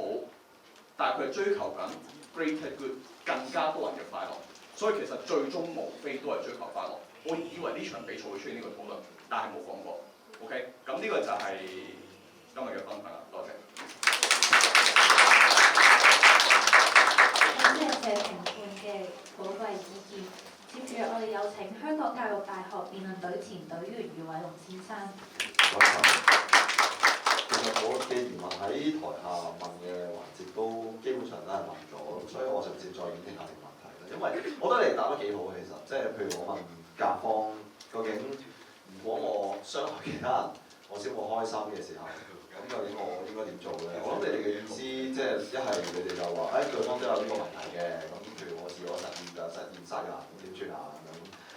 但係佢係追求緊 greater good， 更加多人嘅快樂。所以其實最終無非都係追求快樂。我以為呢場比賽會出現呢個討論，但係冇講過。OK， 咁呢個就係今日嘅分享啦，多謝。感謝謝評判嘅寶貴意見。接住我哋有請香港教育大學辯論隊前隊員余偉龍先生。其實我嘅疑問係下問嘅環節都基本上都係問咗，所以我就直接再演繹下條問題啦。因為我覺得你答得幾好其實，即係譬如我問甲方究竟如果我傷害其他人，我先會開心嘅時候，咁究竟我應該點做咧？我諗你哋嘅意思即係一係你哋就話對方都有呢個問題嘅，咁譬如我自我實驗就實驗殺人咁點算啊咁樣。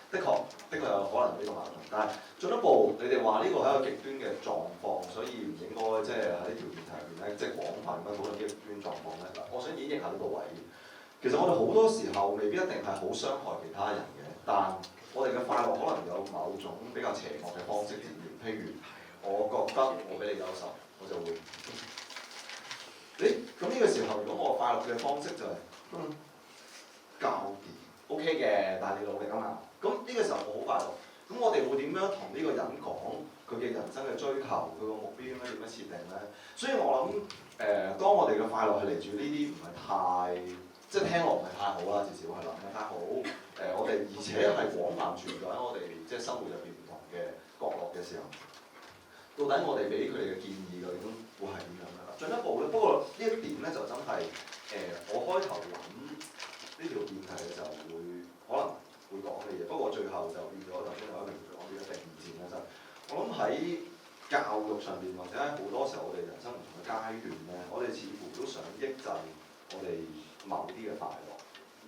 的確有可能呢個矛盾，但係進一步你哋話呢個係一個極端嘅狀況，所以唔應該即係喺呢條辯題入邊咧，即係廣泛咁樣討論呢個極端狀況咧。嗱，我想演繹下呢個位。其實我哋好多時候未必一定係好傷害其他人嘅，但我哋嘅快樂可能有某種比較邪惡嘅方式展現。譬如我覺得我比你優秀，我就會咁呢個時候，如果我快樂嘅方式就係教掂 OK 嘅，但係你努力啊嘛。咁呢個時候我好快樂，咁我哋會點樣同呢個人講佢嘅人生嘅追求，佢個目標應該點樣設定咧？所以我諗當我哋嘅快樂係嚟自呢啲唔係太即係聽落唔係太好啦，至少係啦，唔係太好。我哋而且係廣泛存在喺我哋即係生活入邊唔同嘅角落嘅時候，到底我哋俾佢哋嘅建議究竟會係點樣咧？進一步咧，不過呢一點咧就真係我開頭諗呢條辯題嘅時候可能會講嘅嘢，不過最後就變咗頭先有一名講嘅定義戰啦，就係我諗喺教育上面或者喺好多時候我哋人生唔同嘅階段咧，我哋似乎都想抑制我哋某啲嘅快樂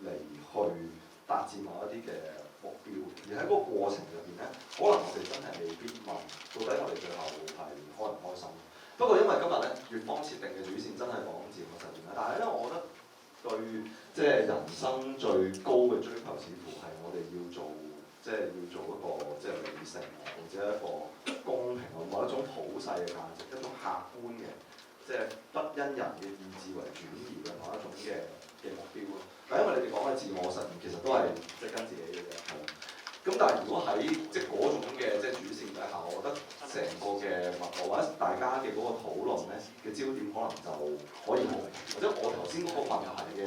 嚟去達至某一啲嘅目標，而喺嗰個過程入邊咧，可能我哋真係未必問到底我哋最後係開唔開心。不過因為今日咧，粵方設定嘅主線真係講自我實現啦，但係咧，我覺得對即係人生最高嘅追求，似乎係我哋要做一個即係理性或者一個公平或者一種普世嘅價值，一種客觀嘅即係不因人嘅意志為轉移嘅某一種嘅目標咯。但因為你哋講嘅自我實現，其實都係即係跟自己嘅啫，係咯。咁但係如果喺即係嗰種嘅即係主線底下，我覺得成個嘅脈絡或者大家嘅嗰個討論咧嘅焦點可能就可以好唔同，或者我頭先嗰個問題嘅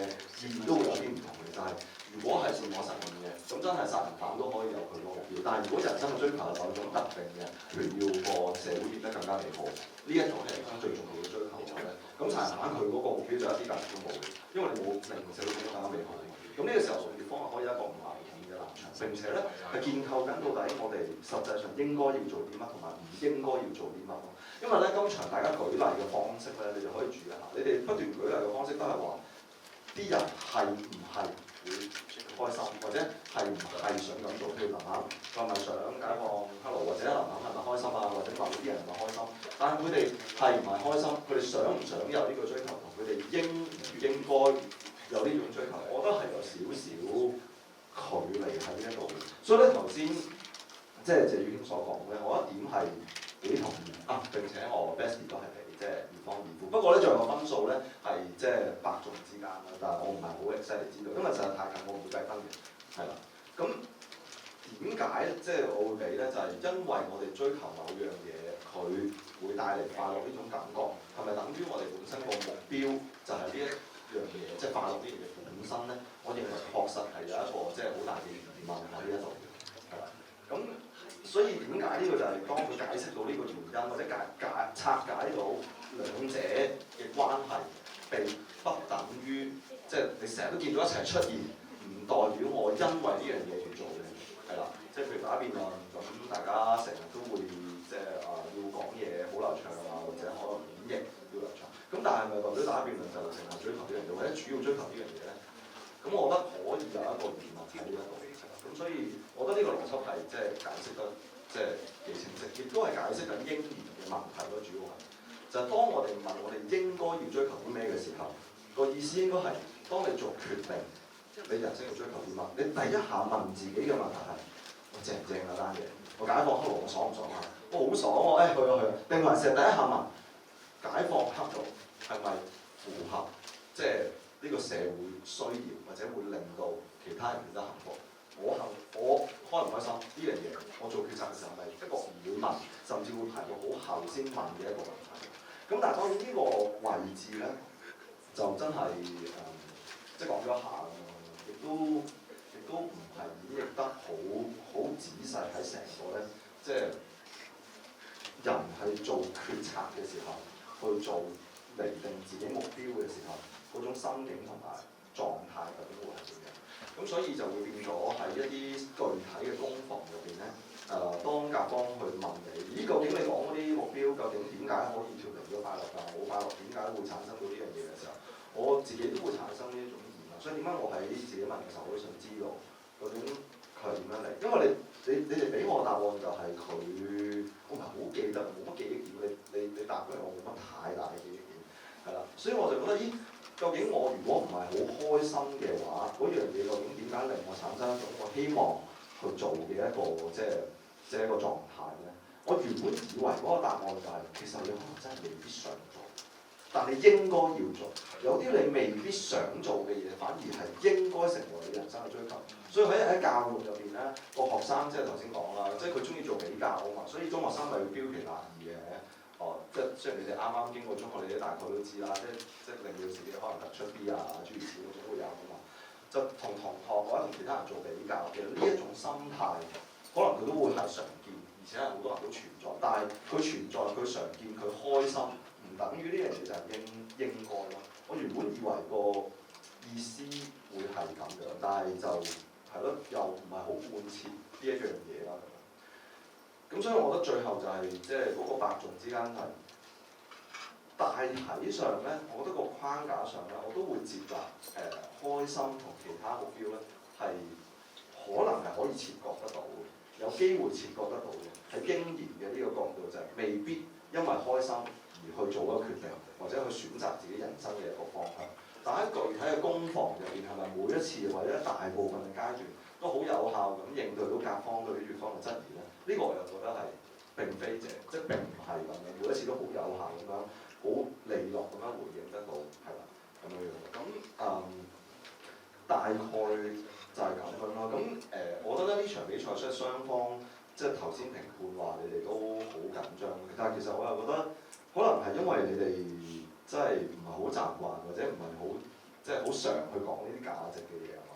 意義都會有啲唔同嘅，就係如果係自我實現嘅，咁真係殺人犯都可以有佢個目標。但係如果人生嘅追求係某種特定嘅，譬如要個社會變得更加美好，呢一種係人生最重要嘅追求嘅話咧，咁殺人犯佢嗰個目標就一啲價值都冇嘅，因為你冇令社會變得更加美好。咁呢個時候，粵方係可以一個唔矛盾嘅立場，並且咧係建構緊到底我哋實際上應該要做啲乜，同埋唔應該要做啲乜咯。因為咧，今場大家舉例嘅方式咧，你哋可以注意一下。你哋不斷舉例嘅方式都係話，啲人係唔係會開心，或者係唔係想咁做？譬如林肯，佢係咪想解放黑奴，或者林肯係咪開心啊？或者某啲人係咪開心？但係佢哋係唔係開心？佢哋想唔想有呢個追求？同佢哋應唔應該有呢種追求？我覺得係有少少距離喺呢一度。所以咧，頭先即係謝宇軒所講咧，我一點係幾同意啊！並且我 best 都係俾即係二方二負。不過咧，仲有個分數咧係即係伯仲之間啦，但係我唔係好 exactly 知道，因為實在太近，我唔會計分嘅。係啦，咁點解即係我會俾咧？就係因為我哋追求某樣嘢，佢會帶嚟快樂呢種感覺，係咪等於我哋本身個目標就係呢一樣嘢，即係快樂呢樣嘢本身咧？我認為確實係有一個即係好大嘅疑問喺呢一度，係啦，咁。所以點解呢個就係當佢解釋到呢個原因，或者拆解到兩者嘅關係，並不等於即係你成日都見到一齊出現，唔代表我因為呢樣嘢而做嘅，係啦。即係譬如打辯論，咁大家成日都會即係要講嘢好流暢啊，或者可能演繹要流暢。咁但係咪代表打辯論就成日追求呢樣嘢，或者主要追求呢樣嘢咧？咁我覺得可以有一個疑問喺呢一度。咁所以，我覺得呢個邏輯係即係解釋得即係幾清晰，亦都係解釋緊應然嘅問題咯。主要係就係當我哋問我哋應該要追求啲咩嘅時候，個意思應該係當你做決定，你人生要追求啲乜？你第一下問自己嘅問題係：我正唔正嗰單嘢？我解放黑奴我爽唔爽啊？我好爽喎！去啊去啊！定還是第一下問解放黑奴係咪符合即係呢個社會需要，或者會令到其他人變得幸福？我開唔開心呢樣嘢，我做決策嘅時候係一個唔會問，甚至會排到好後先問嘅一個問題。咁但係當然呢個位置咧，就真係即係講咗一下亦都唔係演繹得好仔細喺成個咧，即係人係做決策嘅時候去做釐定自己目標嘅時候，嗰種心境同埋狀態究竟會係點樣？咁所以就會變咗喺一啲具體嘅攻防入邊咧，當甲方去問你，咦究竟你講嗰啲目標究竟點解可以調離咗快樂㗎？冇快樂點解會產生到呢樣嘢嘅時候，我自己都會產生呢一種疑問。所以點解我喺自己問嘅時候，我都想知道究竟佢係點樣嚟？因為你哋俾我答案就係佢，我唔係好記得，冇乜記憶點。你答出嚟，我冇乜太大嘅記憶點，係啦。所以我就覺得，咦，究竟我如果唔係好開心嘅話，嗰樣嘢究竟點解令我產生一種我希望去做嘅一個即係一個狀態咧？我原本以為嗰個答案就係、其實你可能真係未必想做，但你應該要做。有啲你未必想做嘅嘢，反而係應該成為你人生嘅追求。所以喺教育入邊咧，個學生即係頭先講啦，即係佢中意做比較啊嘛，所以中學生咪會標奇立異嘅。即係雖然你哋啱啱經過中學，你哋大概都知啦，即係令到自己可能突出啲啊，諸如此類總會有噶嘛。就同同學或者同其他人做比較嘅呢一種心態，可能佢都會係常見，而且係好多人都存在。但係佢存在，佢常見，佢開心，唔等於呢樣嘢就係應該咯。我原本以為個意思會係咁樣，但係就係咯，又唔係好貫徹呢一樣嘢啦。咁所以我覺得最後就係即係嗰個伯仲之間係大體上咧，我覺得個框架上咧，我都會接納開心同其他目標咧係可能係可以切割得到嘅，有機會切割得到嘅，係經驗嘅呢個角度就係未必因為開心而去做一個決定，或者去選擇自己人生嘅一個方向。但喺具體嘅攻防入邊，係咪每一次或者大部分嘅階段都好有效咁應對到甲方對於乙方嘅質疑咧？呢個我又覺得係並非即係並唔係咁樣，每一次都好有效咁樣，好利落咁樣回應得到，係啦咁樣樣。咁大概就係咁樣咯。咁我覺得呢場比賽即係雙方即係頭先評判話你哋都好緊張，但係其實我又覺得可能係因為你哋真係唔係好習慣，或者唔係好即係好常去講呢啲價值嘅嘢啊嘛。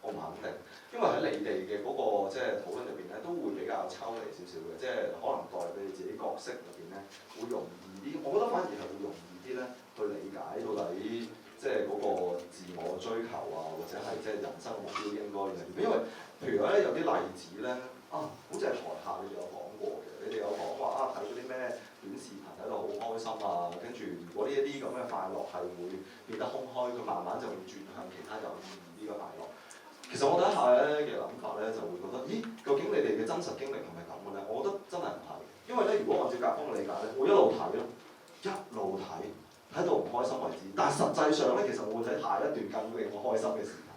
我唔肯定，因為喺你哋嘅嗰個即係討論入邊咧，都會比較抽離少少嘅，即係可能代表你自己角色入邊咧會容易啲。我覺得反而係會容易啲咧去理解到底即係嗰個自我追求啊，或者係即係人生目標應該係點。因為譬如咧有啲例子咧好似係台下你哋有講過嘅，你哋有講話睇嗰啲咩短視頻睇到好開心啊，跟住如果呢一啲咁嘅快樂係會變得空虛，佢慢慢就會轉向其他有意義啲嘅快樂。其實我第一下咧嘅諗法咧就會覺得，咦，究竟你哋嘅真實經歷係咪咁嘅咧？我覺得真係唔係，因為咧如果按照甲方嘅理解咧，我一路睇咯，睇到唔開心為止。但係實際上咧，其實我會睇下一段更令我開心嘅視頻，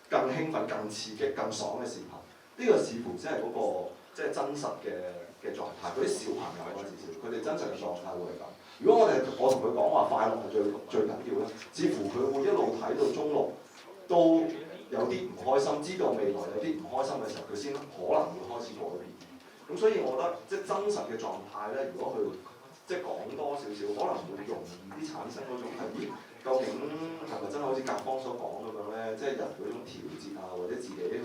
更興奮、更刺激、更爽嘅視頻。呢個似乎先係嗰個即係真實嘅狀態。嗰啲小朋友啊，至少佢哋真實嘅狀態會係咁。如果我同佢講話快樂係最緊要咧，似乎佢會一路睇到中六都有啲唔開心，知道未來有啲唔開心嘅時候，佢先可能會開始改變。咁所以我覺得即係真實嘅狀態咧，如果佢即係講多少少，可能會容易啲產生嗰種係，咦，究竟係咪真係好似甲方所講咁樣咧？即係人嗰種調節啊，或者自己去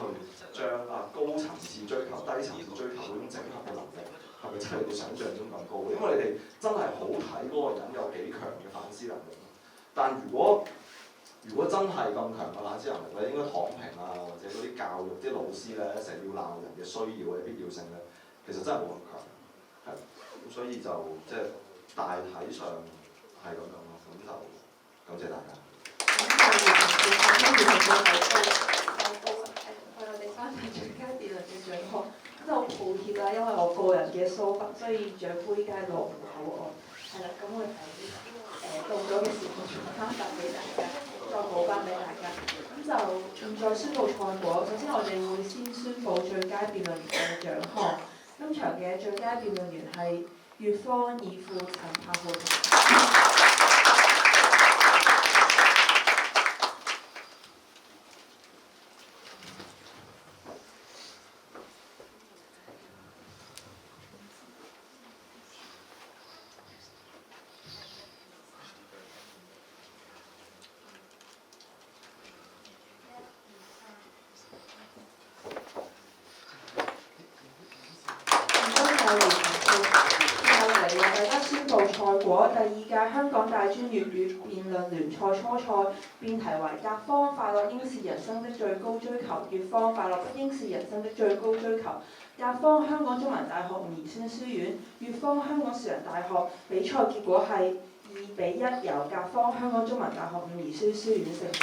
將高層次追求、低層次追求嗰種整合嘅能力，係咪真係你想象中咁高？因為你哋真係好睇嗰個人有幾強嘅反思能力。但如果真係咁強嘅反思能力咧，應該躺平啊，或者嗰啲教育啲老師咧，成日要鬧人嘅需要或者必要性咧，其實真係冇咁強，係咁，所以就即係大體上係咁樣咯。咁就感謝大家。我哋3題最佳辯論嘅獎項，真係好抱歉啦，因為我個人嘅疏忽，所以獎杯佳落唔到我。係啦，咁我睇到咗嘅時候傳翻發俾大家，再補翻俾大家。咁就現在宣佈賽果。首先我哋會先宣佈最佳辯論員嘅獎項。今場嘅最佳辯論員係乙方已父陳柏浩。大家宣佈賽果第2屆香港大專粵語辯論聯賽初賽，辯題為甲方快樂應是人生的最高追求，乙方快樂不應是人生的最高追求。甲方香港中文大學吳宜孫書院，乙方香港樹仁大學。比賽結果係2-1，由甲方香港中文大學吳宜孫書院勝出。